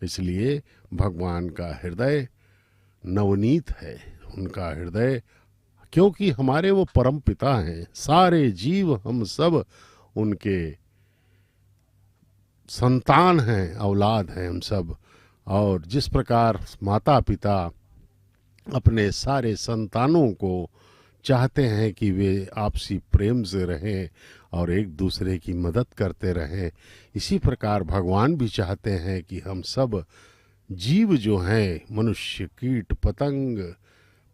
इसलिए भगवान का हृदय नवनीत है, उनका हृदय, क्योंकि हमारे वो परम पिता हैं। सारे जीव हम सब उनके संतान हैं, औलाद हैं हम सब। और जिस प्रकार माता पिता अपने सारे संतानों को चाहते हैं कि वे आपसी प्रेम से रहें और एक दूसरे की मदद करते रहें, इसी प्रकार भगवान भी चाहते हैं कि हम सब जीव जो हैं, मनुष्य, कीट पतंग,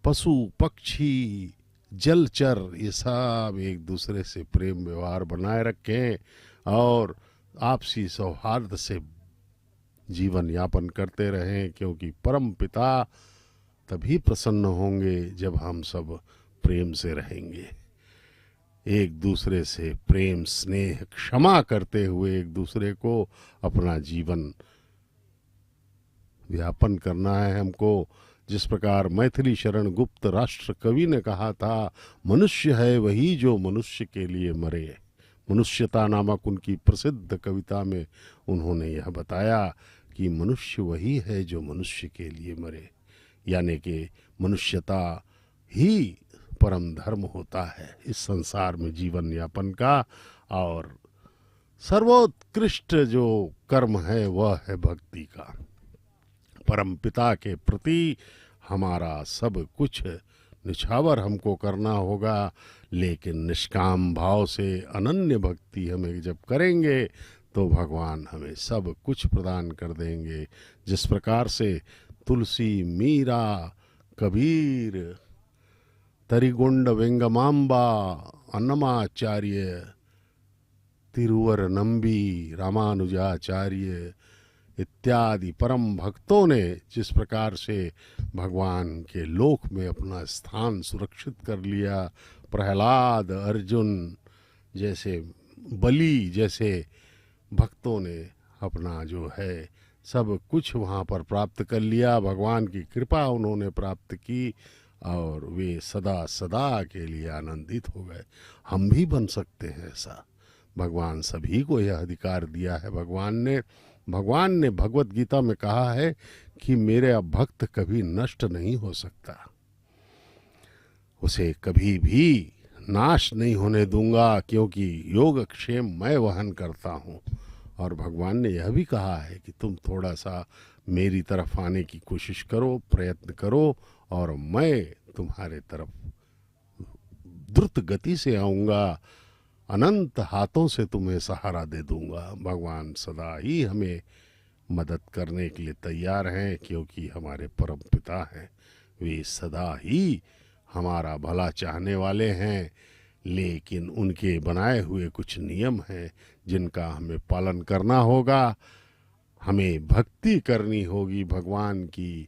पशु पक्षी, जलचर, ये सब एक दूसरे से प्रेम व्यवहार बनाए रखें और आपसी सौहार्द से जीवन यापन करते रहें, क्योंकि परम पिता तभी प्रसन्न होंगे जब हम सब प्रेम से रहेंगे। एक दूसरे से प्रेम, स्नेह, क्षमा करते हुए एक दूसरे को अपना जीवन व्यापन करना है हमको। जिस प्रकार मैथिली शरण गुप्त राष्ट्र कवि ने कहा था, मनुष्य है वही जो मनुष्य के लिए मरे। मनुष्यता नामक उनकी प्रसिद्ध कविता में उन्होंने यह बताया कि मनुष्य वही है जो मनुष्य के लिए मरे, यानी कि मनुष्यता ही परम धर्म होता है इस संसार में जीवन यापन का। और सर्वोत्कृष्ट जो कर्म है वह है भक्ति का। परम पिता के प्रति हमारा सब कुछ निछावर हमको करना होगा, लेकिन निष्काम भाव से अनन्य भक्ति हमें जब करेंगे तो भगवान हमें सब कुछ प्रदान कर देंगे। जिस प्रकार से तुलसी, मीरा, कबीर, तरिगुंड वेंगमांबा, अन्नमाचार्य, तिरुवर नंबी, रामानुजाचार्य इत्यादि परम भक्तों ने जिस प्रकार से भगवान के लोक में अपना स्थान सुरक्षित कर लिया, प्रहलाद, अर्जुन जैसे, बलि जैसे भक्तों ने अपना जो है सब कुछ वहाँ पर प्राप्त कर लिया। भगवान की कृपा उन्होंने प्राप्त की और वे सदा सदा के लिए आनंदित हो गए। हम भी बन सकते हैं ऐसा। भगवान सभी को यह अधिकार दिया है। भगवान ने भगवत गीता में कहा है कि मेरा भक्त कभी नष्ट नहीं हो सकता, उसे कभी भी नाश नहीं होने दूंगा, क्योंकि योगक्षेम मैं वहन करता हूँ। और भगवान ने यह भी कहा है कि तुम थोड़ा सा मेरी तरफ आने की कोशिश करो, प्रयत्न करो, और मैं तुम्हारे तरफ द्रुत गति से आऊँगा, अनंत हाथों से तुम्हें सहारा दे दूंगा। भगवान सदा ही हमें मदद करने के लिए तैयार हैं, क्योंकि हमारे परम पिता हैं। वे सदा ही हमारा भला चाहने वाले हैं, लेकिन उनके बनाए हुए कुछ नियम हैं जिनका हमें पालन करना होगा। हमें भक्ति करनी होगी भगवान की।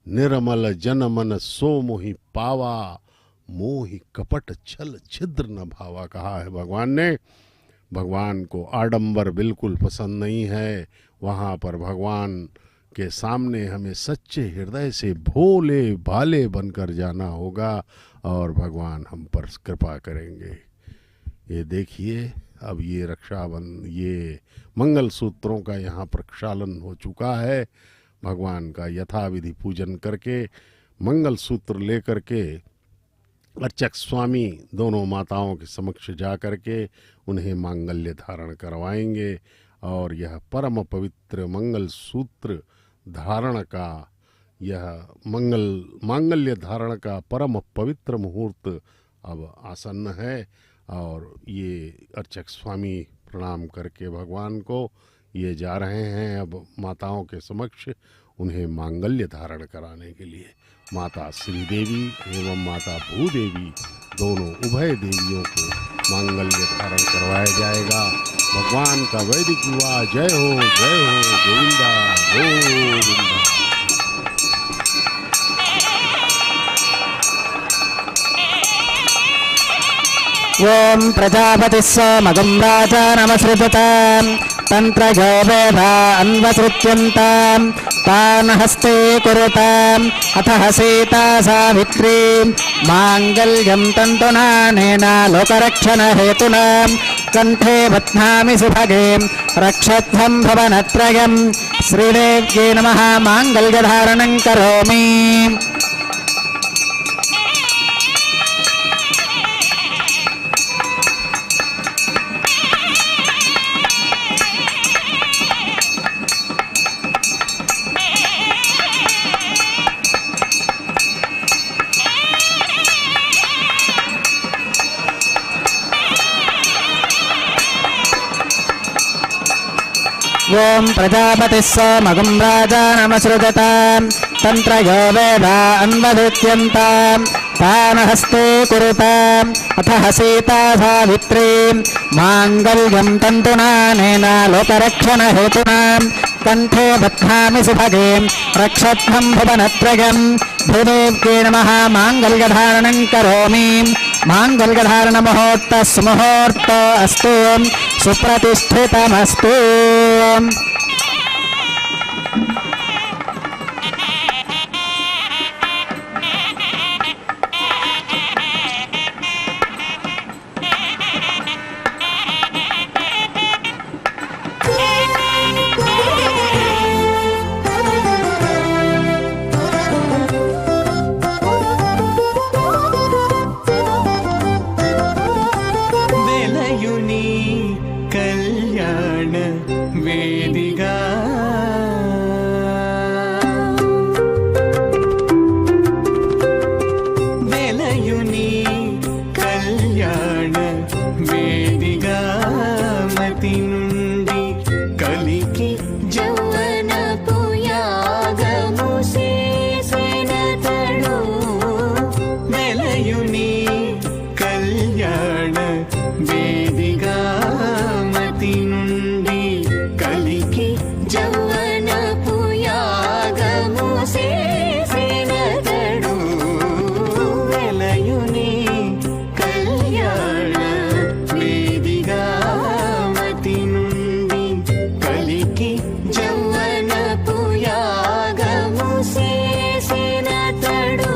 निर्मल जन मन सो मोहि पावा, मोहि कपट छल छिद्र न भावा, कहा है भगवान ने। भगवान को आडंबर बिल्कुल पसंद नहीं है। वहाँ पर भगवान के सामने हमें सच्चे हृदय से भोले भाले बनकर जाना होगा और भगवान हम पर कृपा करेंगे। ये देखिए, अब ये रक्षाबंधन, ये मंगल सूत्रों का यहाँ प्रक्षालन हो चुका है। भगवान का यथाविधि पूजन करके मंगल सूत्र लेकर के अर्चक स्वामी दोनों माताओं के समक्ष जा करके उन्हें मांगल्य धारण करवाएंगे और यह परम पवित्र मंगल सूत्र धारण का यह मांगल्य धारण का परम पवित्र मुहूर्त अब आसन्न है। और ये अर्चक स्वामी प्रणाम करके भगवान को ये जा रहे हैं अब माताओं के समक्ष उन्हें मांगल्य धारण कराने के लिए। माता श्रीदेवी एवं माता भूदेवी दोनों उभय देवियों को मांगल्य धारण करवाया जाएगा। भगवान का वैदिक विवाह जय हो गोविंदा गोविंदा। ओम प्रजापतिः सोमगं राजानमसृजताम् तन्त्रयो वेदा अन्वसृत्यन्ताम् तान् हस्ते कुरुताम् अथः सीता सावित्री माङ्गल्यं तन्तुनानेन लोकरक्षणहेतुनाम् कण्ठे बध्नामि सुभगे रक्षध्वं भवनत्रयम् श्रीदेव्यै नमः माङ्गल्यधारणं करोमि। ओम प्रजापतिः सोमगं राजानमसृजताम् तन्त्रयो वेदा अन्वसृत्यन्ताम् तान् हस्ते कुरुताम् अथः सीता सावित्री माङ्गल्यं तन्तुनानेन लोकरक्षणहेतुनाम् कण्ठे बध्नामि सुभगे रक्षध्वं भुवनत्रयम् भूदेव्यै नमः माङ्गल्यधारणं करोमि। माङ्गल्यधारणमुहूर्तः सुमुहूर्तो अस्तु सुप्रतिष्ठितमस्तु। వెలయుని కళ్యాణ వేదిగా వెలయుని కళ్యాణ వేదిగా మతి నుండి కలికి యౌవనపు యాగము చేసెనతడు వెలయుని కళ్యాణ వేదిగా మతి నుండి కలికి యౌవనపు యాగము చేసెనతడు వెలయుని కళ్యాణ వేదిగా మతి నుండి కలికి యౌవనపు యాగము చేసెనతడు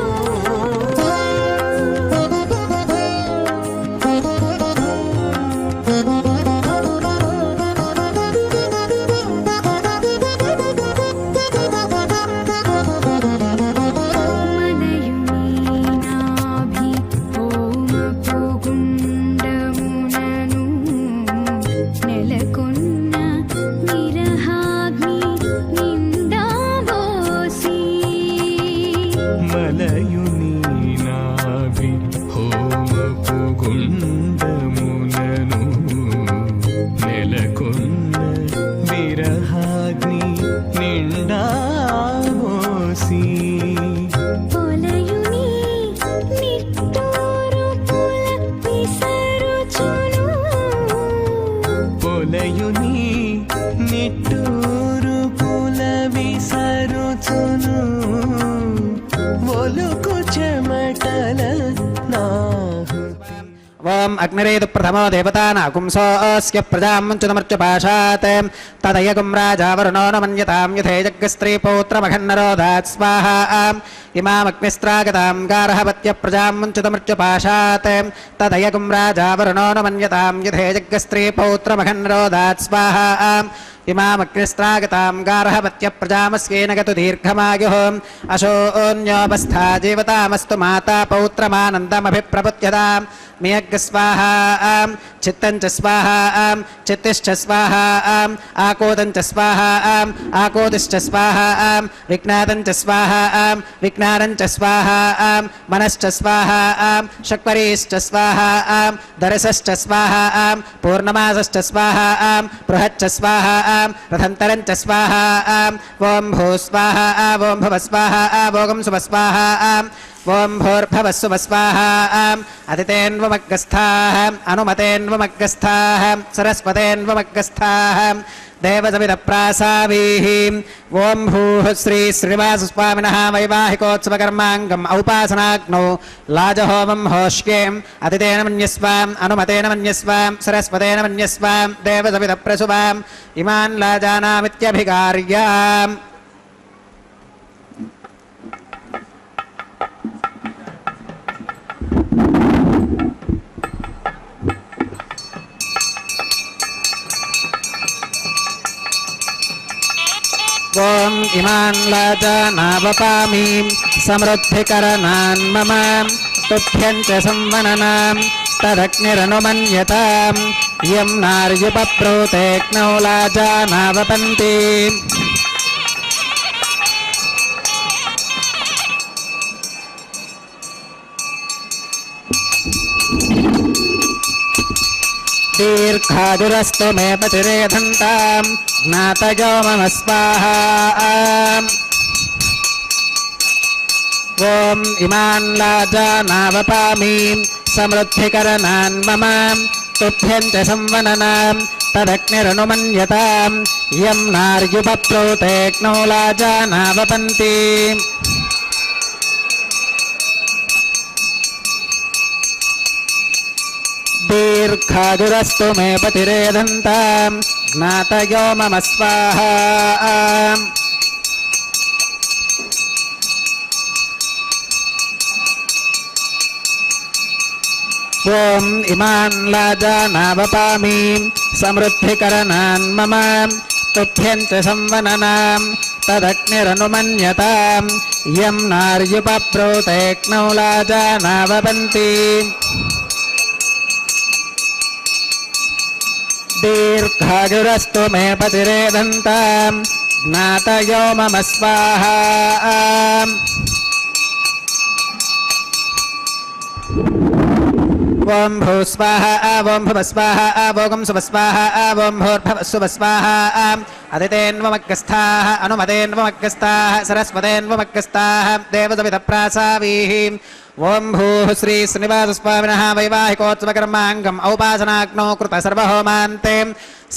మలయుని నాభి హోమపు గుండమునను నెలకొన్న విరహాగ్ని నిండా మోసి పొలయుని నిట్టూరు పుల విసరుచును పొలయుని నిట్టూరు పుల విసరుచును ఒలుకు చెమటల నాహుతి ओम अग्निरेतु प्रथमो देवतानाकुंसोऽस्य प्रजां मुञ्चतमर्चपाशात् तदयगुं राजा वरुणो न मन्यतां यथेजग्स्त्री पौत्रमघन्नरोधात् स्वाहा इमामग्निस्त्रागतां गार्हपत्य प्रजां मुञ्चतमर्चपाशात् तदयगुं राजा वरुणो न मन्यतां यथेजग्स्त्री पौत्रमघन्नरोधात् स्वाहा इमामग्निस्त्रागतां गार्हपत्य प्रजामस्येन गतु दीर्घमायुः अशोऽन्योपस्था जीवतामस्तु माता पौत्रमानन्दमभिप्रपद्यताम् मेयज्ञस्वाहा चित्तञ्च स्वाहा चित्तिश्च स्वाहा आकोदञ्च स्वाहा आकोदिश्च स्वाहा विज्ञातञ्च स्वाहा विज्ञानञ्च स्वाहा मनश्च स्वाहा शक्वरीश्च स्वाहा दरसश्च स्वाहा पूर्णमासश्च स्वाहा बृहच्च स्वाहा रथन्तरञ्च स्वाहा ॐ भू स्वाहा ॐ भुव स्वाहा भोगं सुव स्वाहा ॐ भूर्भुवः सुवः स्वाहा अदितेन्वमग्गस्थाः अनुमतेन्वमग्गस्थाः सरस्वतेन्वमग्गस्थाः देवसविदप्रासावीः ॐ भूः श्री श्रीनिवासस्वामिनः वैवाहिकोत्सवकर्माङ्गम् औपासनाग्नौ लाजहोमं होष्येम् अदितेन मन्यस्वाम् अनुमतेन मन्यस्वाम् सरस्वतेन मन्यस्वाम् देवसविदप्रसुवाम् इमान् लाजानामित्यभिकार्याम् ॐ इमान् लाजानावपामीं समृद्धिकरणान् मम तुभ्यं च संवननां तदग्निरनुमन्यतां यं नार्युपप्रोतेऽग्नौ लाजानावपन्ति दीर्घायुरस्तु मे पतिरेधन्तां ज्ञातयो मम स्वाहा ॐ इमान् लाजानावपामीं समृद्धिकरणान् मम तुभ्यं च संवननां तदग्निरनुमन्यतां यं नार्युपप्रोतेऽग्नौ लाजानावपन्ति दीर्घायुरस्तु मे पतिरेधन्तां ज्ञातयो मम स्वाहा ॐ इमान् लाजानावपामीं समृद्धिकरणान् मम तुभ्यं च संवननां तदग्निरनुमन्यतां यं नार्युपप्रोतेऽग्नौ लाजानावपन्ति दीर्घायुरस्तु मे पतिरेधन्तां ज्ञातयो मम स्वाहा ॐ भूस्वाहा ॐ भुवस्वाहा भोगं सुवस्वाहा ॐ भूर्भुवः सुवस्वाहा अदितेन्वमग्गस्थाः अनुमतेन्वमग्गस्थाः सरस्वतेन्वमग्गस्थाः देवसविदप्रासावीः ॐ भूः श्री श्रीनिवासस्वामिनः वैवाहिकोत्सवकर्माङ्गम् औपासनाग्नौ कृत सर्वहोमान्ते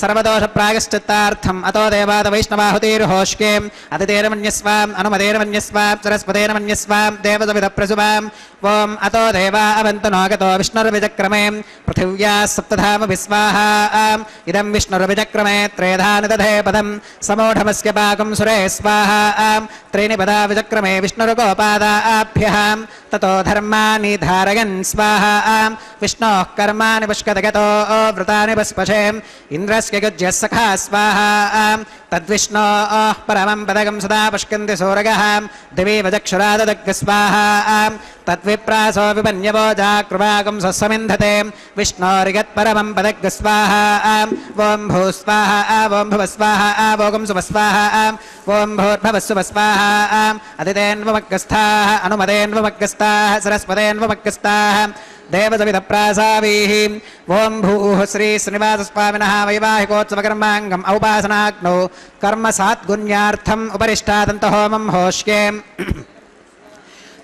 सर्वदोषप्रायश्चित्तार्थम् अतो देवादवैष्णवाहुतिर्होष्येम् अदितेन मन्यस्वाम् अनुमतेन मन्यस्वाम् सरस्वतेन मन्यस्वाम् देवसविदप्रसुवाम् ॐ अतो देवा अवन्तु नोगतो विष्णुर्विचक्रमे पृथिव्याः सप्तधामभिः स्वाहा इदं विष्णुर्विचक्रमे त्रेधानि दधे पदम् समूढमस्य पाकं सुरे स्वाहा त्रीणि पदा विचक्रमे विष्णुर्गोपादाभ्यः ततो धर्माणि धारयन् स्वाहा विष्णोः कर्माणि पुष्कतगतो व्रतानि पुष्पशे इन्द्रस्य युज्यः सखा स्वाहा तद्विष्णोः परमं पदकं सदा पुष्कन्ति सूरगः दिवि वचक्षुराददग् स्वाहा तद्विप्रासो विपन्यवो जाकृवागं सस्समिन्धते विष्णोर्यत्परमं पदग् स्वाहा ॐ भूस्वाहा ॐ भुवस्वाहा भोगं सुवस्वाहा ॐ भूर्भुवः सुवस्वाहा अदितेन्वमग्गस्थाः अनुमतेन्वमग्गस्थाः सरस्वतेन्वमग्गस्थाः देवसविदप्रासावीः ॐ भूः श्री श्रीनिवासस्वामिनः वैवाहिकोत्सवकर्माङ्गम् औपासनाग्नौ कर्म सात्गुण्यार्थम् उपरिष्टादन्तहोमं होष्येम्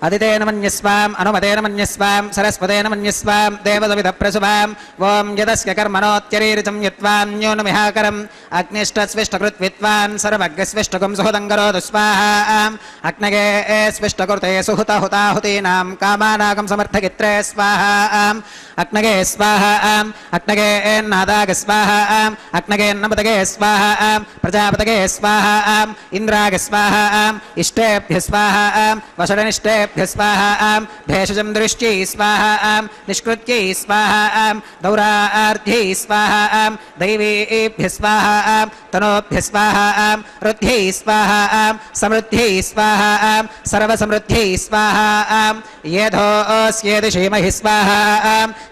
अदितेन मन्यस्वाम् अनुमतेन मन्यस्वाम् सरस्वतेन मन्यस्वाम् देवसविदप्रसुवाम् ॐ यदस्य कर्मणोत्यरीरिचं यत्वान्योनुमिहाकरम् अग्निष्टस्विष्टकृत्वित्वान् सर्वज्ञस्विष्टकुं सुहृदङ्गरोतु स्वाहा अग्नगे स्विष्टकृते सुहुतहुताहुतीनां कामानागं समर्थगित्रे स्वाहा अग्नगे स्वाहा अग्नगे नादाग स्वाहा अग्नगेन्नमतगे स्वाहा प्रजापतगे स्वाहा इन्द्राग स्वाहा इष्टेभ्य स्वाहा वषडनिष्ठेभ्य भेषजेभ्यः स्वाहा भेषजं दृष्ट्यै स्वाहा निष्कृत्यै स्वाहा दौरार्ध्यै स्वाहा दैवेभ्यः स्वाहा तनोभ्यः स्वाहा रुद्ध्यै स्वाहा समृद्ध्यै स्वाहा सर्वसमृद्ध्यै स्वाहा येधोऽस्येति क्षेमहि स्वाहा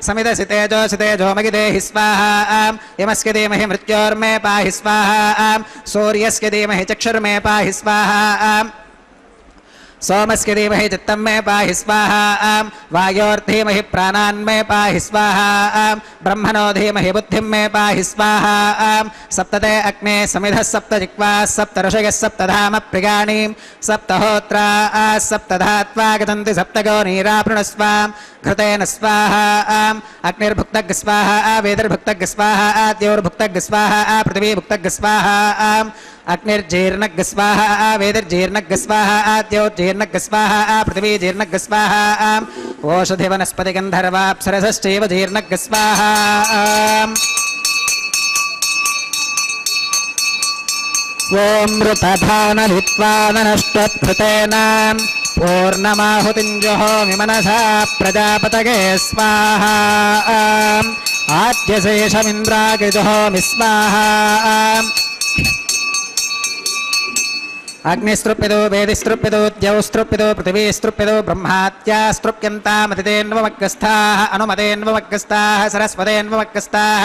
समिदसि तेजोसि तेजोमहि देहि स्वाहा यमस्य धीमहि मृत्योर्मे पाहि स्वाहा सूर्यस्य धीमहि चक्षुर्मे पाहि स्वाहा सोमस्य धीमहि चित्तं मे पाहि स्वाहा वायोर्धीमहि प्राणान् मे पाहि स्वाहा ब्रह्मणो धीमहि बुद्धिं मे पाहि स्वाहा सप्तते अग्ने समिधः सप्त जिह्वाः सप्त ऋषयः सप्तधाम प्रियाणि सप्तहोत्रा सप्तधात्वा गतन्ति सप्तगोनीरापृणस्व घृतेन स्वाहा अग्निर्भुक्तग् स्वाहा वेदिर्भुक्तग् स्वाहा द्यौर्भुक्तग् स्वाहा पृथिवीभुक्तग् स्वाहा अग्निर्जीर्णग् स्वाहा वेदिर्जीर्णग् स्वाहा द्यौर्जीर्णग् स्वाहा पृथिवीजीर्णग् स्वाहा ओषधिवनस्पतिगन्धर्वाप्सरसश्चैव जीर्णग् स्वाहा ॐ ऋतधानलित्वाननष्टभृतेन पूर्णमाहुतिं जुहोमि मनसा प्रजापतये स्वाहा आद्यशेषमिन्द्राग् जुहोमि स्वाहा अग्निस्तृप्यतो वेदिस्तृप्यतो द्यौस्तृप्यतो पृथिवीस्तृप्यतो ब्रह्मात्यास्तृप्यन्तामतितेन्वमग्गस्थाः अनुमतेन्वमग्गस्थाः सरस्वतेन्वमग्गस्थाः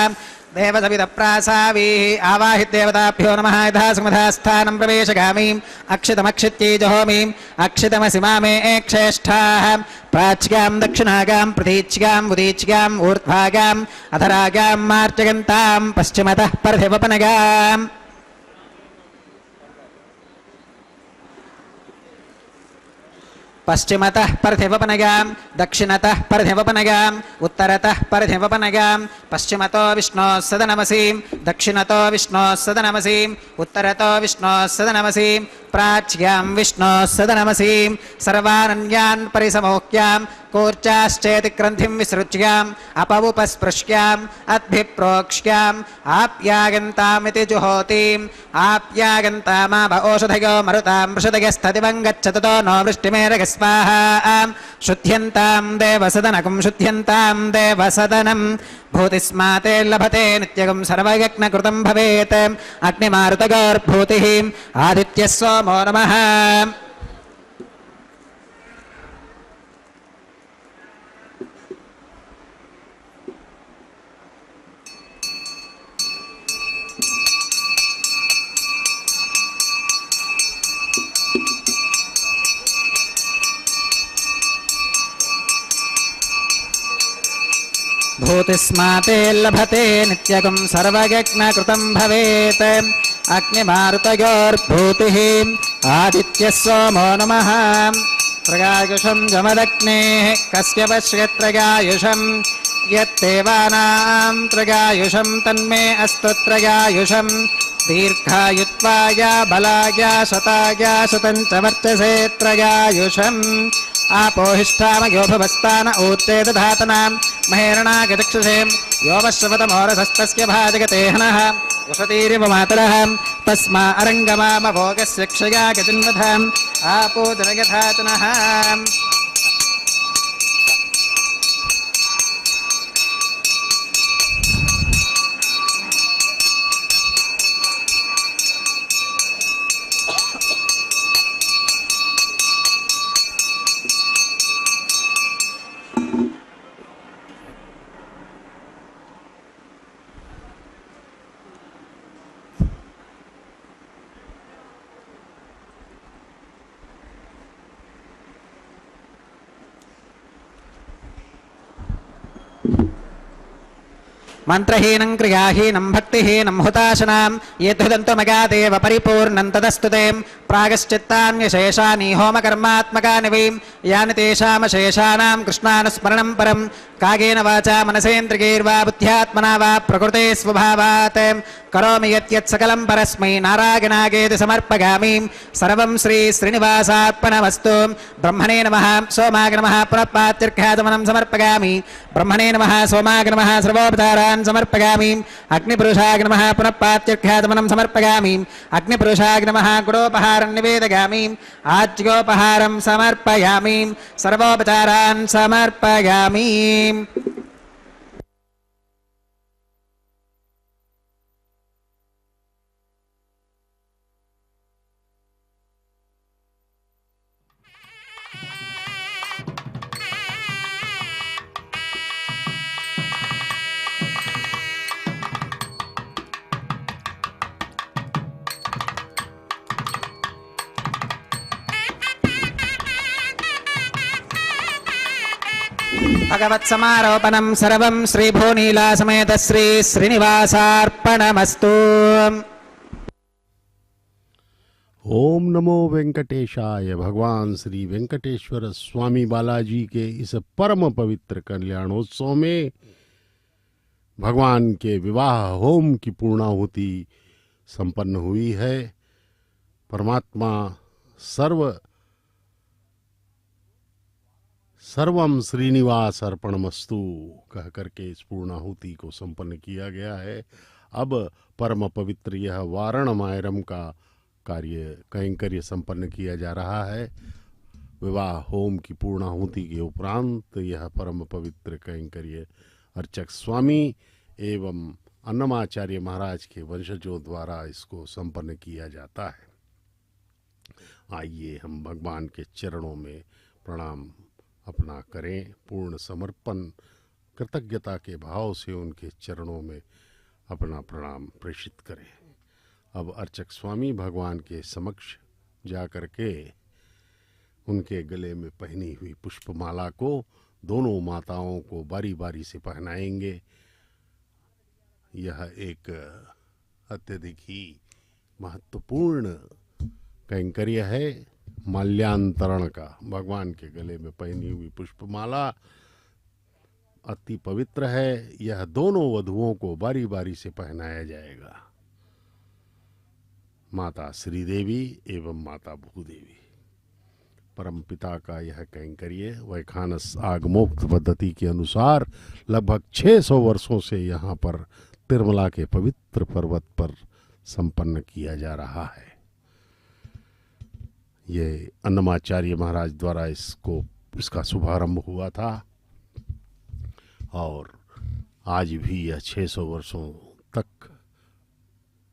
देवसविदप्रासावीः आवाहिदेवताभ्यो नमः यथा सुमधास्थानं प्रवेशगामीम् अक्षितमक्षित्यै जहोमीम् अक्षितमसि मामे क्षेष्ठाः प्राच्यां दक्षिणागां प्रतीच्याम् उदीच्याम् ऊर्ध्वागाम् अधरागां मार्जयन्तां पश्चिमतः परधिवपनगाम् पश्चिमतः परधिवपनगां दक्षिणतः परधिवपनगाम् उत्तरतः परधिवपनगां पश्चिमतो विष्णोः सदनमसीं दक्षिणतो विष्णोः सदनमसीं उत्तरतो विष्णोः सदनमसीं प्राच्यां विष्णोः सदनमसीं सर्वानन्यान् परिसमोक्यां कूर्चाश्चेति ग्रन्थिं विसृज्याम् अपवुपस्पृश्याम् अद्भिप्रोक्ष्याम् आप्यागन्तामिति जुहोतीम् आप्यागन्तामाप ओषधयो मरुतां वृषदयस्थदिवं गच्छततो नो वृष्टिमेरग स्वाहा शुद्ध्यन्तां देवसदनकं शुद्ध्यन्तां देवसदनम् भूतिस्माते लभते नित्यगं सर्वयज्ञकृतं भवेत् अग्निमारुतगोर्भूतिः आदित्यः सोमो नमः भूतिस्माते लभते नित्यगं सर्वयज्ञकृतं भवेत् अग्निमारुतयोर्भूतिः आदित्यः सोमो नमः त्रयायुषं जमदग्नेः कस्य पश्यत्रयायुषं यत्तेवानां त्रयायुषं तन्मे अस्तु त्रयायुषं दीर्घायुत्वाय बलाय शताय शतं च वर्चसे त्रयायुषम् आपोहिष्ठामयोभवस्तान ऊर्जे दधातनां महेरणागचक्षुषे योमश्रवतमोरसस्तस्य भाजगतेहनः वसतीरिव मातरः तस्मा अरङ्गमामभोगस्य क्षया गतिन्वधाम् आपो जनयथाचनः मंत्रहीनं क्रियाहीनं भक्तिहीनं हुताशनां यद्धुदन्तमगादेव परिपूर्णं तदस्तु ते प्रागश्चित्तान्यशेषानि होमकर्मात्मकानि वै यानि तेषामशेषाणां कृष्णानुस्मरणं परं कागेन वाचा मनसेन्द्रियैर्वा बुद्ध्यात्मना वा प्रकृते स्वभावात् करोमि यत् सकलं परस्मै नारायणागेति समर्पयामि सर्वं श्री श्रीनिवासार्पणमस्तु ब्रह्मणे नमः सोमाय नमः पुनः पात्यर्घ्याचमनं समर्पयामि ब्रह्मणे नमः सोमाय नमः सर्वोपचारान् पुष्पान् समर्पयामि अग्निपुरुषाय नमः पुनः पात्यख्यातमनं समर्पयामि अग्निपुरुषाय नमः गुडोपहारं निवेदयामि आज्योपहारं समर्पयामि सर्वोपचारान् समर्पयामि भगवत्समारोपणं सर्वं श्रीभूनीलासमेत श्री श्रीनिवासार्पणमस्तु। ओम नमो वेंकटेशाय। भगवान श्री वेंकटेश्वर स्वामी बालाजी के इस परम पवित्र कल्याणोत्सव में भगवान के विवाह होम की पूर्णाहुति संपन्न हुई है। परमात्मा सर्वम श्रीनिवास अर्पणमस्तु कह करके इस पूर्णाहुति को संपन्न किया गया है। अब परम पवित्र यह वारण मायरम का कैंकर्य संपन्न किया जा रहा है। विवाह होम की पूर्णाहुति के उपरांत यह परम पवित्र कैंकर्य अर्चक स्वामी एवं अन्नमाचार्य महाराज के वंशजों द्वारा इसको संपन्न किया जाता है। आइए हम भगवान के चरणों में प्रणाम अपना करें, पूर्ण समर्पण कृतज्ञता के भाव से उनके चरणों में अपना प्रणाम प्रेषित करें। अब अर्चक स्वामी भगवान के समक्ष जा कर के उनके गले में पहनी हुई पुष्पमाला को दोनों माताओं को बारी बारी से पहनाएंगे। यह एक अत्यधिक ही महत्वपूर्ण कैंकर्य है। माल्यान्तरण का भगवान के गले में पहनी हुई पुष्पमाला अति पवित्र है। यह दोनों वधुओं को बारी बारी से पहनाया जाएगा, माता श्रीदेवी एवं माता भूदेवी। परमपिता का यह कैंकर्य वैखानस आगमोक्त पद्धति के अनुसार लगभग 600 वर्षों से यहाँ पर तिरुमला के पवित्र पर्वत पर संपन्न किया जा रहा है। ये अन्नमाचार्य महाराज द्वारा इसका शुभारंभ हुआ था और आज भी यह 600 वर्षों तक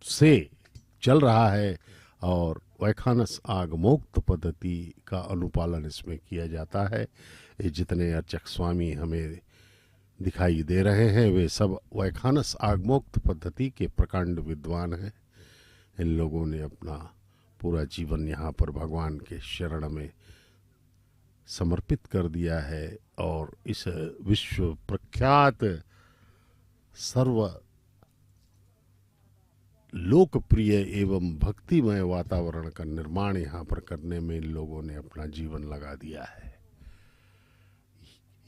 से चल रहा है और वैखानस आगमोक्त पद्धति का अनुपालन इसमें किया जाता है। ये जितने अर्चक स्वामी हमें दिखाई दे रहे हैं वे सब वैखानस आगमोक्त पद्धति के प्रकांड विद्वान हैं। इन लोगों ने अपना पूरा जीवन यहाँ पर भगवान के शरण में समर्पित कर दिया है और इस विश्व प्रख्यात सर्व लोकप्रिय एवं भक्तिमय वातावरण का निर्माण यहाँ पर करने में इन लोगों ने अपना जीवन लगा दिया है।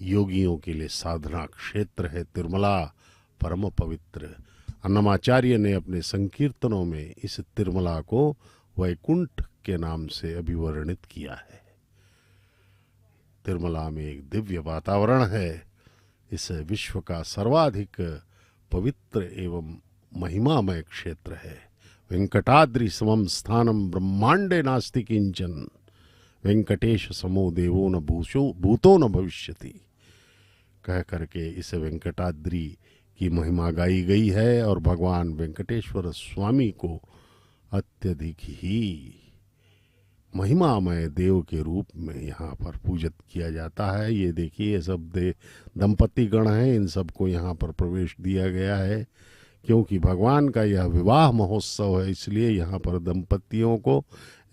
योगियों के लिए साधना क्षेत्र है तिरुमला, परम पवित्र। अन्नमाचार्य ने अपने संकीर्तनों में इस तिरुमला को वैकुंठ के नाम से अभिवर्णित किया है। तिरुमला में एक दिव्य वातावरण है। इस विश्व का सर्वाधिक पवित्र एवं महिमामय क्षेत्र है। वेंकटाद्रि समम स्थानम ब्रह्मांडे नास्ति किंचन, वेंकटेश समो देवो न भूतो न भविष्यति कह करके इस वेंकटाद्रि की महिमा गाई गई है और भगवान वेंकटेश्वर स्वामी को अत्यधिक ही महिमामय देव के रूप में यहाँ पर पूजित किया जाता है। ये देखिए, ये सब दंपति गण हैं, इन सबको यहाँ पर प्रवेश दिया गया है क्योंकि भगवान का यह विवाह महोत्सव है, इसलिए यहाँ पर दंपतियों को,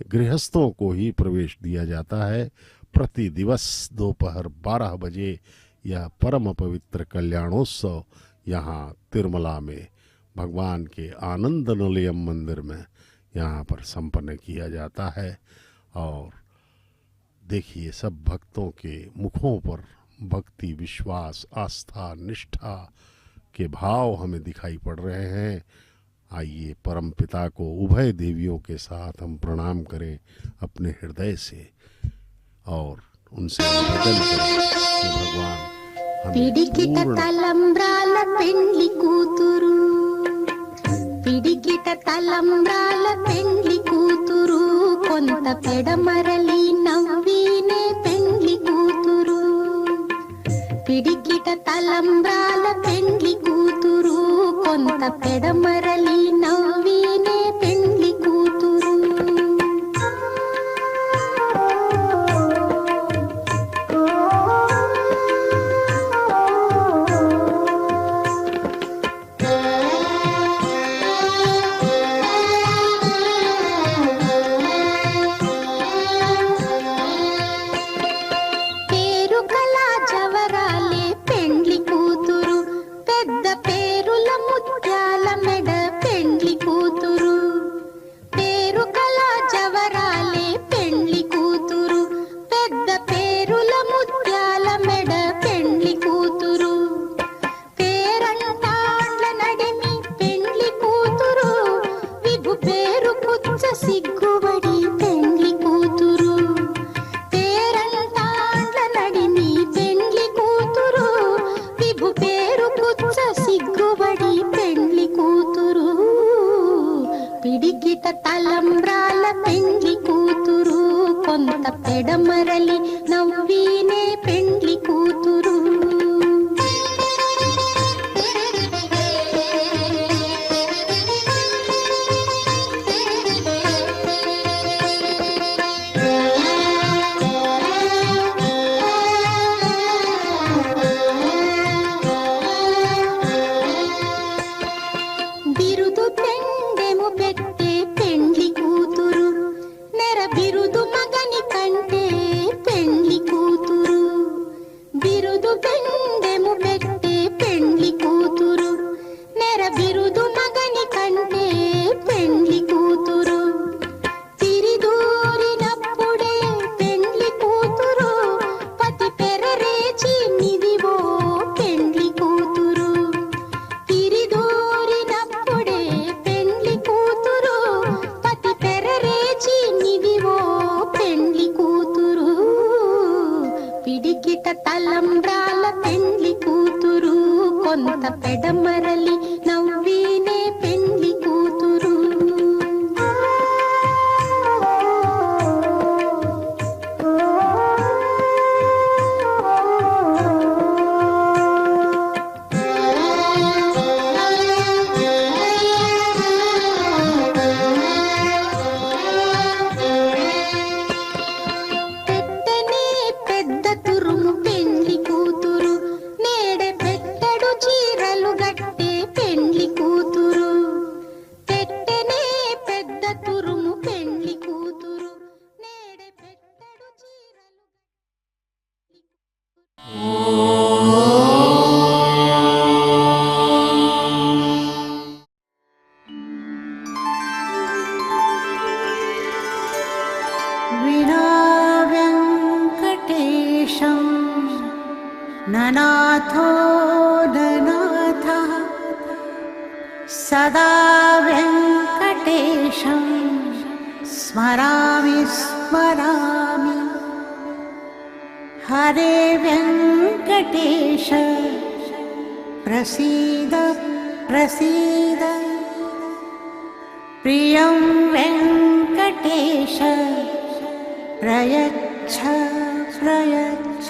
गृहस्थों को ही प्रवेश दिया जाता है। प्रति दिवस दोपहर 12 बजे यह परम पवित्र कल्याणोत्सव यहाँ तिरुमला में भगवान के आनंद निलयम मंदिर में यहाँ पर संपन्न किया जाता है। और देखिए, सब भक्तों के मुखों पर भक्ति, विश्वास, आस्था, निष्ठा के भाव हमें दिखाई पड़ रहे हैं। आइए परम पिता को उभय देवियों के साथ हम प्रणाम करें अपने हृदय से और उनसे निवेदन करें कि भगवान हमें పిడికిట पूर्ण తలంబ్రాల పెండ్లి కూతురు పిడికిట తలంబ్రాల పెండ్లి కూతురు కొంత పెడమరలి నవ్వినే పెండ్లి కూతురు పిడికిట తలంబ్రాల పెండ్లి కూతురు కొంత పెడమరలి నవ్వినే పెండ్లి కూతురు పేరు కళా జవరాలే పెండ్లి కూతురు పెద్ద పేరుల ముత్యాల మెడ పెండ్లి కూతురు పేరు కళా జవరాలే పెండ్లి కూతురు పెద్ద పేరుల ముత్యాల మెడ పెండ్లి కూతురు పేరంటాండ్ల నడిమి పెండ్లి కూతురు విభు పేరు పుచ్చ సిగ్గుబడి పెండ్లి కూతురు పేరంటాండ్ల నడిమి పెండ్లి కూతురు విభు పేరు పుచ్చ సిగ్గుబడి పెండ్లి కూతురు పిడికిట తలంబ్రాల పెండ్లి కూతురు కొంత పెడమరలి నవ్వినే పెండ్లి కూతురు బిరుదు పెండెము పెట్టే పెండ్లి కూతురు నెర బిరుదు మగని కంటే పెండ్లి కూతురు బిరుదు పెండెము పెట్టే పెండ్లి కూతురు నెర బిరుదు మగని కంటే పెండ్లి కూతురు తిరిదూరినప్పుడే పెండ్లి కూతురు పతి పెరరేచి నిదివో పెండ్లి కూతురు తిరిదూరినప్పుడే పెండ్లి కూతురు పతి పెరరేచి నిదివో పెండ్లి కూతురు పిడికిట తలంబ్రాల పెండ్లి కూతురు కొంత పెడమరలి నవ్వినే పెండ్లి కూతురు పెట్టనే పెద్ద తురుము పెండ్లి కూతురు నేడే పెట్టడు చీరలు గట్టే పెండ్లి కూతురు పెట్టనే పెద్ద తురుము పెండ్లి కూతురు నేడే పెట్టడు చీరలు विना वेङ्कटेशं ननाथो ननाथः सदा वेङ्कटेशं स्मरामि स्मरामि हरे वेङ्कटेश प्रसीद प्रसीद प्रियं वेङ्कटेश प्रयच्छ प्रयच्छ